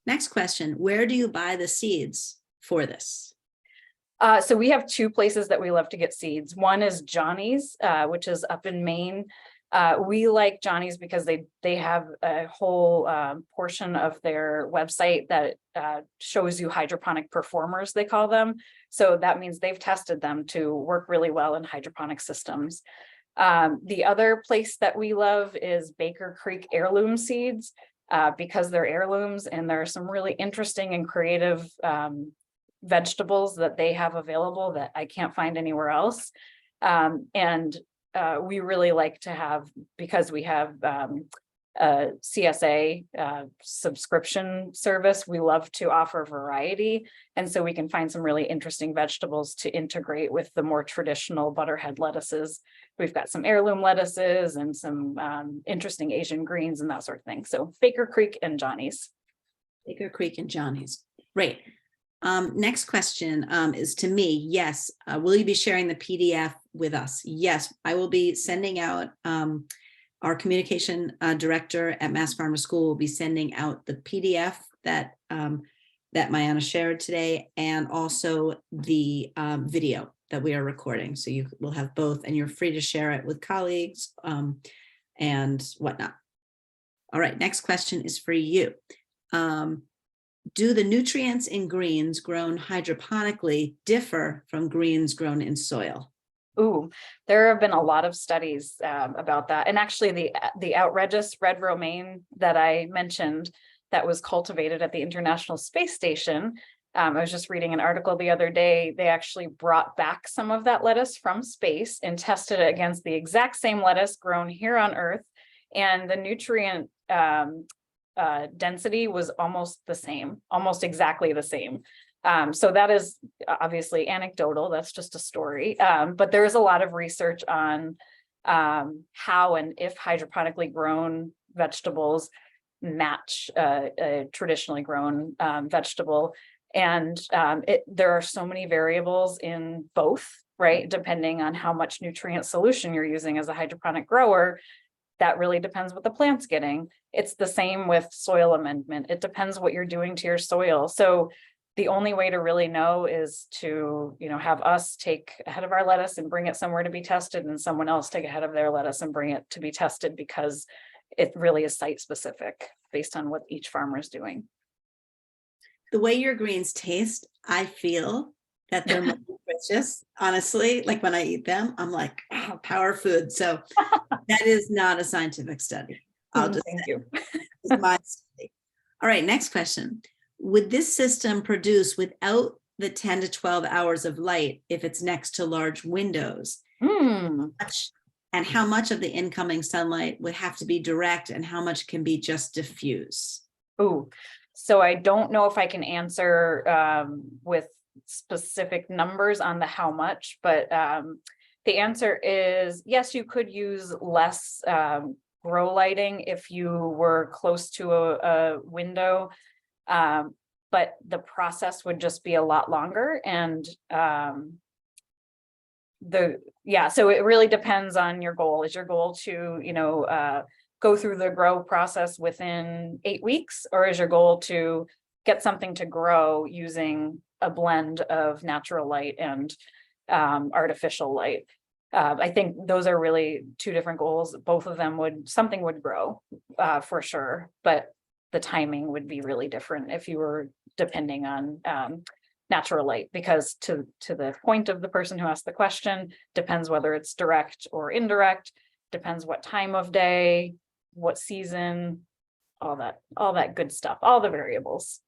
Next question. Where do you buy the seeds for this? So we have two places that we love to get seeds. One is Johnny's, which is up in Maine. We like Johnny's because they have a whole portion of their website that shows you hydroponic performers, they call them. So that means they've tested them to work really well in hydroponic systems. The other place that we love is Baker Creek Heirloom Seeds, because they're heirlooms and there are some really interesting and creative vegetables that they have available that I can't find anywhere else. We really like to have, because we have a CSA subscription service, we love to offer variety. And so we can find some really interesting vegetables to integrate with the more traditional butterhead lettuces. We've got some heirloom lettuces and some interesting Asian greens and that sort of thing. So Baker Creek and Johnny's. Baker Creek and Johnny's. Great. Next question is to me. Yes. Will you be sharing the PDF with us? Yes, I will be sending out, our communication director at Mass Farmer School will be sending out the PDF that Miana shared today, and also the video that we are recording. So you will have both, and you're free to share it with colleagues and whatnot. All right, next question is for you. Do the nutrients in greens grown hydroponically differ from greens grown in soil? Ooh, there have been a lot of studies about that. And actually the outrageous red romaine that I mentioned that was cultivated at the International Space Station, I was just reading an article the other day. They actually brought back some of that lettuce from space and tested it against the exact same lettuce grown here on Earth. And the nutrient density was almost the same, almost exactly the same. So that is obviously anecdotal. That's just a story. But there is a lot of research on how and if hydroponically grown vegetables match a traditionally grown vegetable. And there are so many variables in both, right? Depending on how much nutrient solution you're using as a hydroponic grower. That really depends what the plant's getting. It's the same with soil amendment. It depends what you're doing to your soil. So The only way to really know is to, have us take a head of our lettuce and bring it somewhere to be tested, and someone else take a head of their lettuce and bring it to be tested, because it really is site specific based on what each farmer is doing. The way your greens taste, I feel that they're more nutritious. Honestly, like when I eat them, I'm like, oh, power food. So that is not a scientific study. I'll just Thank say you. it's my study. All right, next question. Would this system produce without the 10 to 12 hours of light if it's next to large windows? And how much of the incoming sunlight would have to be direct, and how much can be just diffuse? Oh, so I don't know if I can answer with specific numbers on the how much, but the answer is yes, you could use less grow lighting if you were close to a window, but the process would just be a lot longer. And so it really depends on your goal. Is your goal to go through the grow process within 8 weeks, or is your goal to get something to grow using a blend of natural light and artificial light? I think those are really two different goals. Both of them something would grow for sure, but the timing would be really different if you were depending on natural light, because to the point of the person who asked the question, depends whether it's direct or indirect, depends what time of day, what season, all that good stuff, all the variables.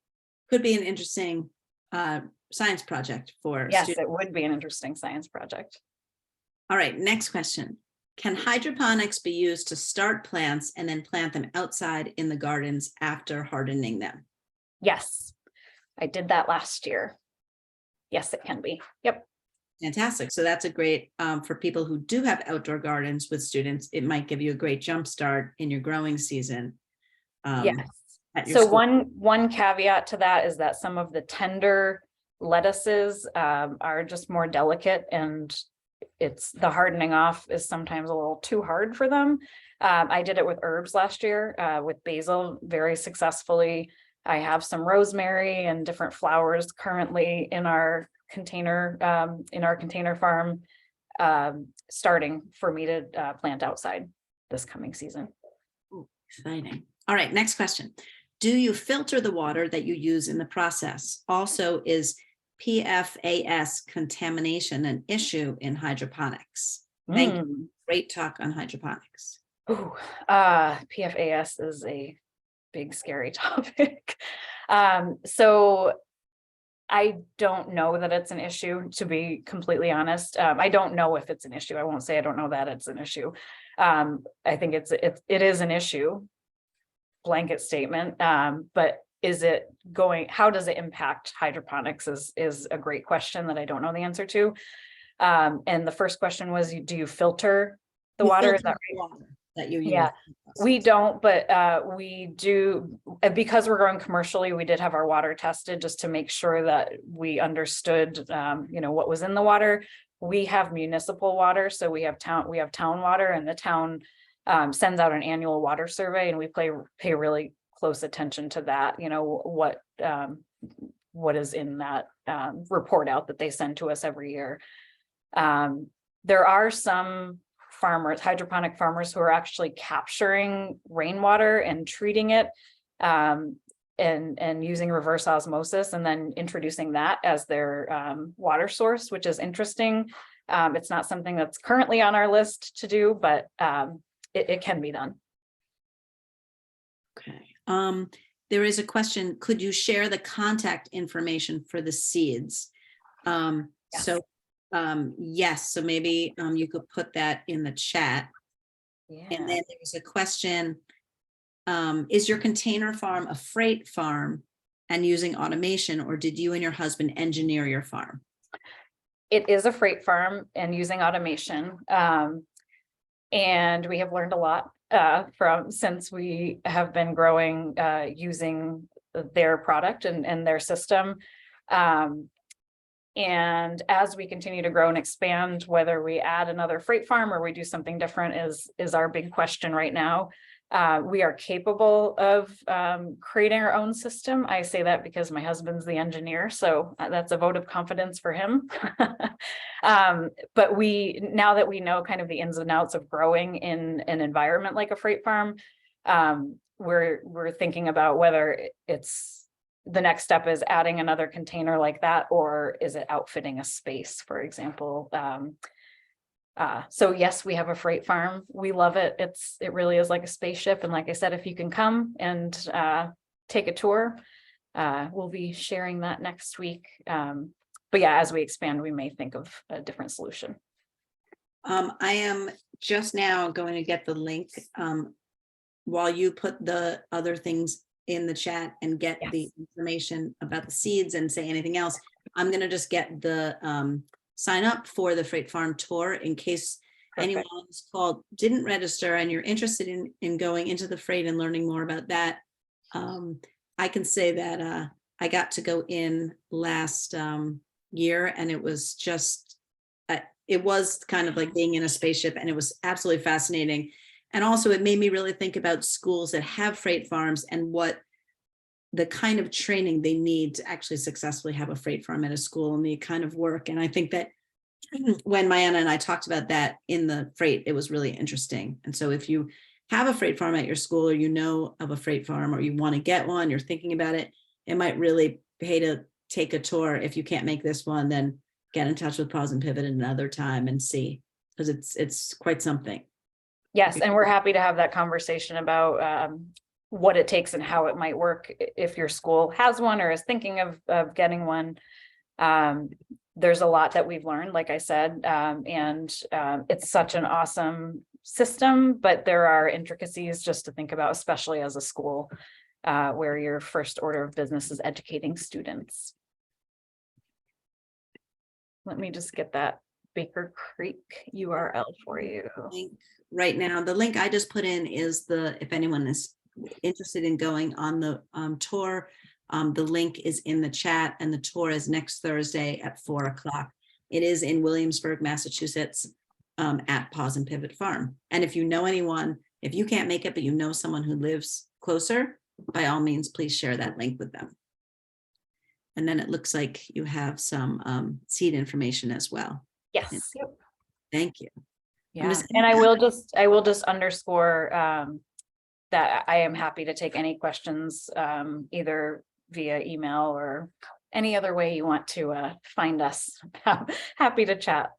Could be an interesting science project for Yes, students. it would be an interesting science project. All right, next question. Can hydroponics be used to start plants and then plant them outside in the gardens after hardening them? Yes, I did that last year. Yes, it can be. Yep. Fantastic. So that's a great, for people who do have outdoor gardens with students, it might give you a great jump start in your growing season. Yes. At your So school. one caveat to that is that some of the tender lettuces are just more delicate, and the hardening off is sometimes a little too hard for them. I did it with herbs last year, with basil very successfully. I have some rosemary and different flowers currently in our container farm, starting for me to plant outside this coming season. Ooh, exciting. All right, next question. Do you filter the water that you use in the process? Also, is PFAS contamination an issue in hydroponics? Thank you. Great talk on hydroponics. Ooh, PFAS is a big, scary topic. So I don't know that it's an issue, to be completely honest. I don't know if it's an issue. I won't say I don't know that it's an issue. I think it is an issue, blanket statement. But how does it impact hydroponics is a great question that I don't know the answer to. And the first question was, do you filter the water? Is that right? Water that you use. Yeah, we don't, but we do, because we're growing commercially. We did have our water tested just to make sure that we understood, what was in the water. We have municipal water, so we have town water, and the town sends out an annual water survey, and we pay really close attention to that. What is in that report out that they send to us every year. There are some hydroponic farmers who are actually capturing rainwater and treating it and using reverse osmosis, and then introducing that as their water source, which is interesting. It's not something that's currently on our list to do, but it can be done. Okay. There is a question. Could you share the contact information for the seeds? Yes. Yes. So maybe you could put that in the chat. Yeah. And then there's a question. Is your container farm a freight farm and using automation, or did you and your husband engineer your farm? It is a freight farm and using automation. And we have learned a lot since we have been growing using their product and their system. And as we continue to grow and expand, whether we add another freight farm or we do something different is our big question right now. We are capable of creating our own system. I say that because my husband's the engineer, so that's a vote of confidence for him. But now that we know kind of the ins and outs of growing in an environment like a freight farm, we're thinking about whether it's the next step is adding another container like that, or is it outfitting a space, for example. So yes, we have a freight farm. We love it. It really is like a spaceship. And like I said, if you can come and take a tour, we'll be sharing that next week. But yeah, as we expand, we may think of a different solution. I am just now going to get the link while you put the other things in the chat and get the information about the seeds and say anything else. I'm going to just get the sign up for the Freight Farm tour in case anyone's called, didn't register, and you're interested in going into the freight and learning more about that. I can say that I got to go in last year, and it was just, it was kind of like being in a spaceship, and it was absolutely fascinating. And also it made me really think about schools that have freight farms and what the kind of training they need to actually successfully have a freight farm at a school and the kind of work. And I think that when Miana and I talked about that in the freight, it was really interesting. And so if you have a freight farm at your school, or you know of a freight farm, or you want to get one, you're thinking about it, it might really pay to take a tour. If you can't make this one, then get in touch with Pause and Pivot another time and see, because it's quite something. Yes, and we're happy to have that conversation about what it takes and how it might work if your school has one or is thinking of getting one. There's a lot that we've learned, like I said, and it's such an awesome system, but there are intricacies just to think about, especially as a school where your first order of business is educating students. Let me just get that Baker Creek URL for you. Right now, the link I just put in is if anyone is interested in going on the tour, the link is in the chat, and the tour is next Thursday at 4 o'clock. It is in Williamsburg, Massachusetts, at Pause and Pivot Farm. And if you know anyone, if you can't make it, but you know someone who lives closer, by all means, please share that link with them. And then it looks like you have some seed information as well. Yes. Thank you. Yeah, and I will just underscore that I am happy to take any questions, either via email or any other way you want to find us. Happy to chat.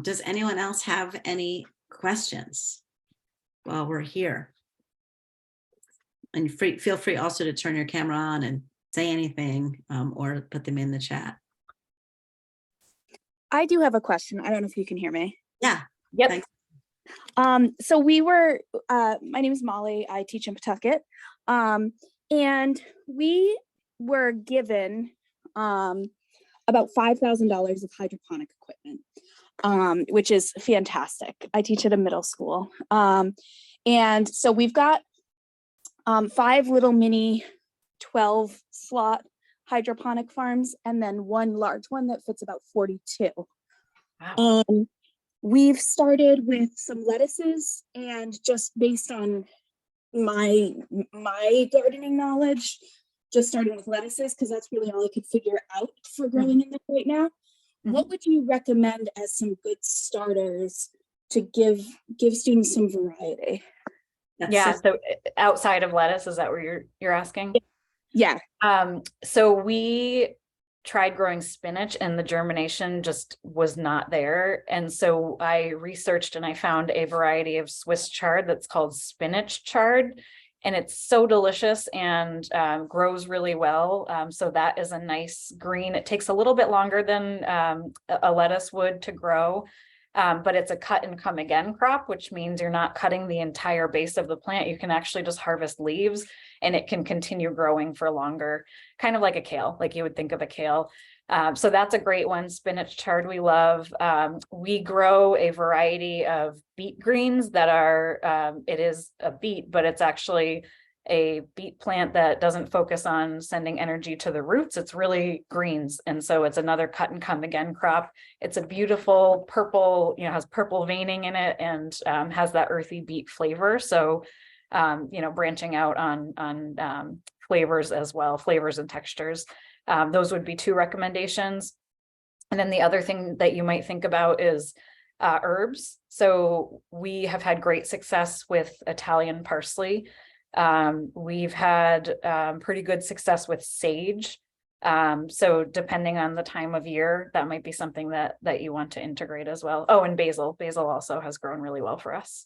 Does anyone else have any questions while we're here? And feel free also to turn your camera on and say anything, or put them in the chat. I do have a question. I don't know if you can hear me. Yeah. Yep. Thanks. So we were, my name is Molly. I teach in Pawtucket. And we were given about $5,000 of hydroponic equipment, which is fantastic. I teach at a middle school. And so we've got 5 little mini 12 slot hydroponic farms, and then one large one that fits about 42. Wow. We've started with some lettuces, and just based on my gardening knowledge, just starting with lettuces, because that's really all I could figure out for growing in there right now. What would you recommend as some good starters to give students some variety? So outside of lettuce, is that what you're asking? Yeah. So we tried growing spinach, and the germination just was not there. And so I researched and I found a variety of Swiss chard that's called spinach chard. And it's so delicious and grows really well. So that is a nice green. It takes a little bit longer than a lettuce would to grow. But it's a cut and come again crop, which means you're not cutting the entire base of the plant. You can actually just harvest leaves, and it can continue growing for longer, kind of like a kale, like you would think of a kale. So that's a great one. Spinach chard we love. We grow a variety of beet greens that are, it is a beet, but it's actually a beet plant that doesn't focus on sending energy to the roots. It's really greens. And so it's another cut and come again crop. It's a beautiful purple, has purple veining in it, and has that earthy beet flavor. So, branching out on flavors as well, flavors and textures. Those would be two recommendations. And then the other thing that you might think about is herbs. So we have had great success with Italian parsley. We've had pretty good success with sage. So depending on the time of year, that might be something that you want to integrate as well. Oh, and basil. Basil also has grown really well for us.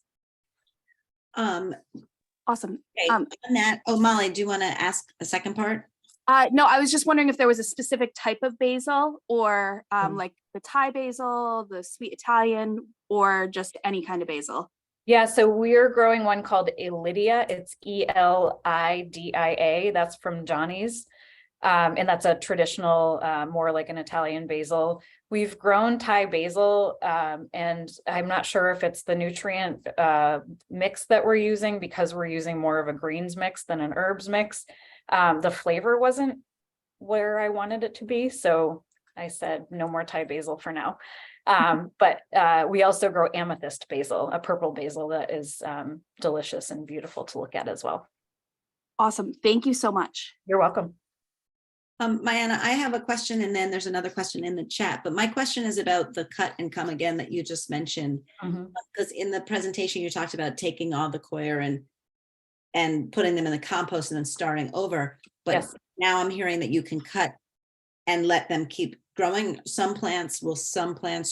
Awesome. Okay, on that, Molly, do you want to ask a second part? No, I was just wondering if there was a specific type of basil, or like the Thai basil, the sweet Italian, or just any kind of basil. Yeah, so we're growing one called Elidia. It's Elidia. That's from Johnny's. And that's a traditional, more like an Italian basil. We've grown Thai basil, and I'm not sure if it's the nutrient mix that we're using, because we're using more of a greens mix than an herbs mix. The flavor wasn't where I wanted it to be, so I said no more Thai basil for now. But we also grow amethyst basil, a purple basil that is delicious and beautiful to look at as well. Awesome. Thank you so much. You're welcome. Miana, I have a question, and then there's another question in the chat, but my question is about the cut and come again that you just mentioned. Because in the presentation, you talked about taking all the coir and putting them in the compost and then starting over. But Yes. Now I'm hearing that you can cut and let them keep growing. Some plants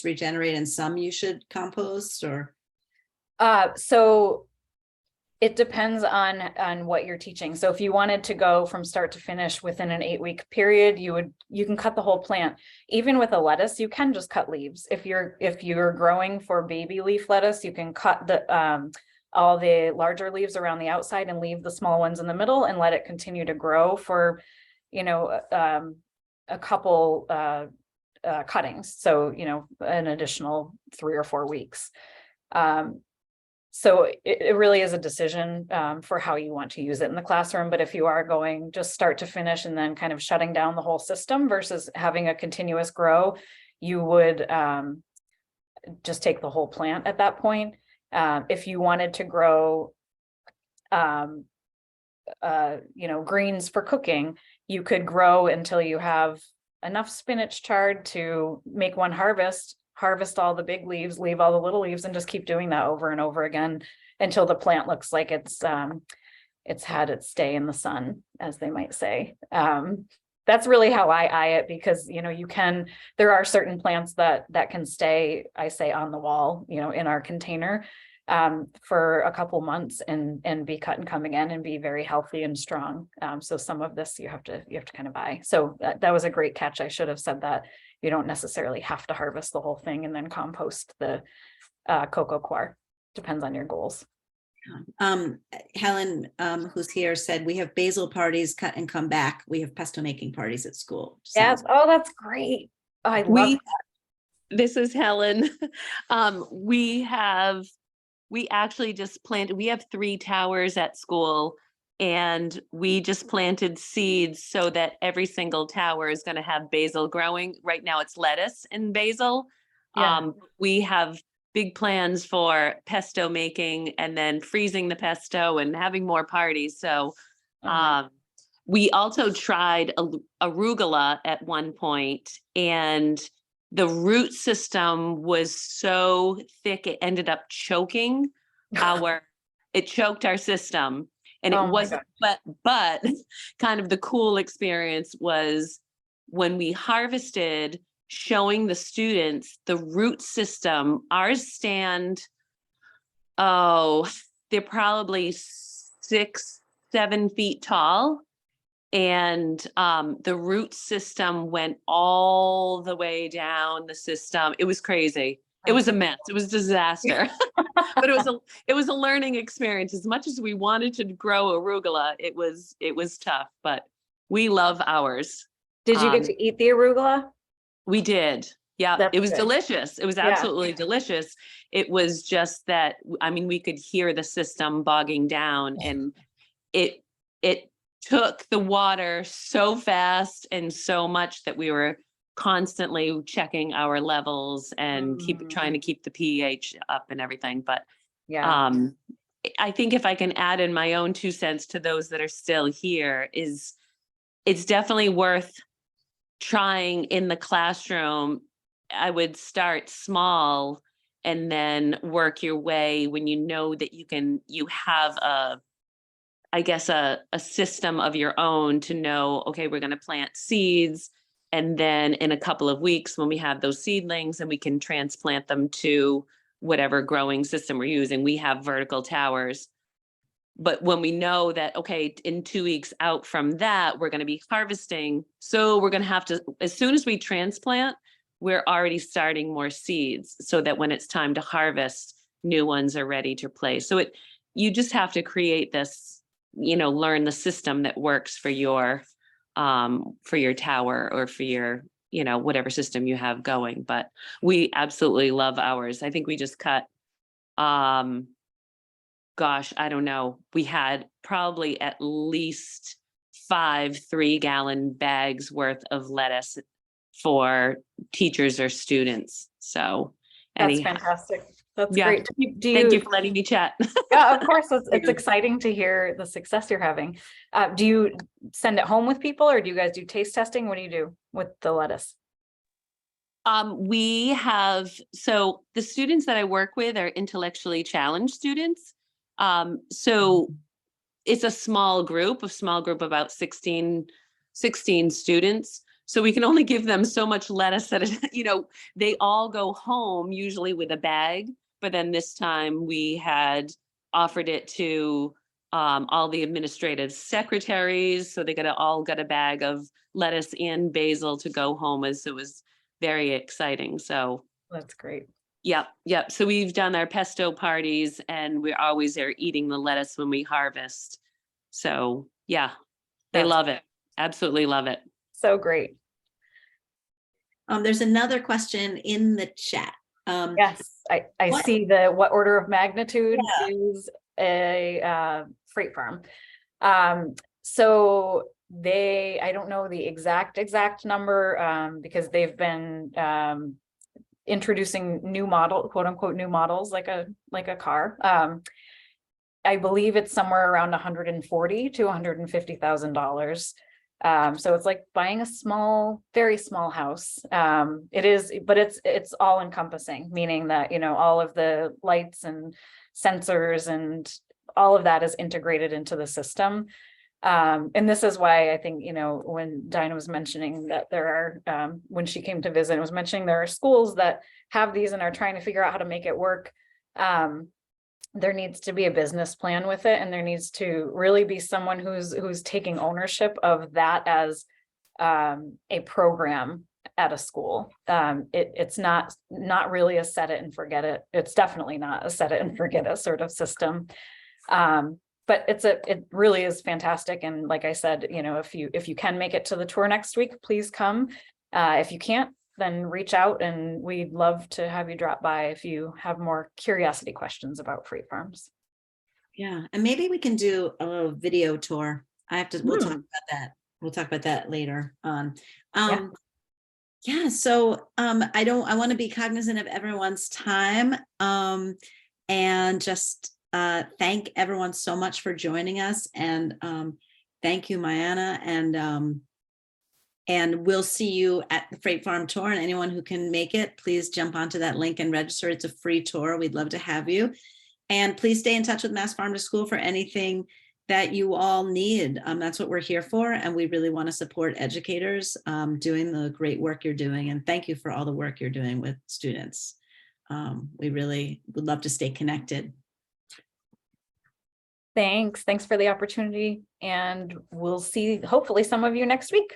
regenerate and some you should compost, or? So it depends on what you're teaching. So if you wanted to go from start to finish within an 8-week period, you can cut the whole plant. Even with a lettuce, you can just cut leaves. If you're growing for baby leaf lettuce, you can cut all the larger leaves around the outside and leave the small ones in the middle and let it continue to grow for, a couple cuttings. So, an additional 3 or 4 weeks. So it really is a decision for how you want to use it in the classroom. But if you are going just start to finish and then kind of shutting down the whole system versus having a continuous grow, you would just take the whole plant at that point. If you wanted to grow, greens for cooking, you could grow until you have enough spinach chard to make one harvest all the big leaves, leave all the little leaves, and just keep doing that over and over again until the plant looks like it's had its day in the sun, as they might say. That's really how I eye it, because there are certain plants that can stay, I say, on the wall, in our container for a couple months and be cut and come again and be very healthy and strong. So some of this you have to kind of buy. So that was a great catch. I should have said that. You don't necessarily have to harvest the whole thing and then compost the cocoa coir. Depends on your goals. Helen, who's here, said we have basil parties, cut and come back. We have pesto making parties at school. Yes. Oh, that's great. I love that. This is Helen. We actually just planted, we have 3 towers at school, and we just planted seeds so that every single tower is going to have basil growing. Right now it's lettuce and basil. Yeah. We have big plans for pesto making and then freezing the pesto and having more parties. So we also tried arugula at one point, and the root system was so thick it ended up choking it choked our system. And it wasn't, but kind of the cool experience was when we harvested, showing the students the root system. Ours stand, they're probably 6-7 feet tall. And the root system went all the way down the system. It was crazy. It was a mess. It was a disaster. But it was a learning experience. As much as we wanted to grow arugula, it was tough, but we love ours. Did you get to eat the arugula? We did. Yeah, it was good. delicious. It was absolutely delicious. It was just that, we could hear the system bogging down, and it took the water so fast and so much that we were constantly checking our levels and trying to keep the pH up and everything. But Yeah. I think if I can add in my own 2 cents to those that are still here, is it's definitely worth trying in the classroom. I would start small and then work your way when you know that you have I guess a system of your own to know, okay, we're going to plant seeds. And then in a couple of weeks, when we have those seedlings and we can transplant them to whatever growing system we're using, we have vertical towers. But when we know that, okay, in 2 weeks out from that, we're going to be harvesting. So we're going to have to, as soon as we transplant, we're already starting more seeds so that when it's time to harvest, new ones are ready to place. So you just have to create this, learn the system that works for your tower or for your, whatever system you have going. But we absolutely love ours. I think we just cut, gosh, I don't know. We had probably at least 5 3-gallon bags worth of lettuce for teachers or students. So That's anyhow, fantastic. That's yeah. great. Thank you for letting me chat. Yeah, of course. It's exciting to hear the success you're having. Do you send it home with people, or do you guys do taste testing? What do you do with the lettuce? So the students that I work with are intellectually challenged students. So it's a small group about 16 students. So we can only give them so much lettuce that, they all go home usually with a bag. But then this time we had offered it to all the administrative secretaries. So they all got a bag of lettuce and basil to go home with. So it was very exciting. So That's great. Yep. So we've done our pesto parties and we're always there eating the lettuce when we harvest. So yeah, they love it. Absolutely love it. So great. There's another question in the chat. Yes, I see what order of magnitude is a freight farm. So I don't know the exact number because they've been introducing quote unquote new models like a car. I believe it's somewhere around $140,000 to $150,000. So it's like buying a very small house. It is, but it's all encompassing, meaning that, all of the lights and sensors and all of that is integrated into the system. And this is why I think, when Dinah was mentioning that there are, when she came to visit, was mentioning there are schools that have these and are trying to figure out how to make it work. There needs to be a business plan with it, and there needs to really be someone who's taking ownership of that as a program at a school. It's not really a set it and forget it. It's definitely not a set it and forget it sort of system. But it really is fantastic. And like I said, if you can make it to the tour next week, please come. If you can't, then reach out and we'd love to have you drop by if you have more curiosity questions about freight farms. Yeah, and maybe we can do a video tour. We'll talk about that. We'll talk about that later on. So I want to be cognizant of everyone's time and just thank everyone so much for joining us, and thank you, Miana, and we'll see you at the Freight Farm Tour, and anyone who can make it, please jump onto that link and register. It's a free tour. We'd love to have you. And please stay in touch with Mass Farm to School for anything that you all need. That's what we're here for. And we really want to support educators doing the great work you're doing. And thank you for all the work you're doing with students. We really would love to stay connected. Thanks for the opportunity, and we'll see hopefully some of you next week.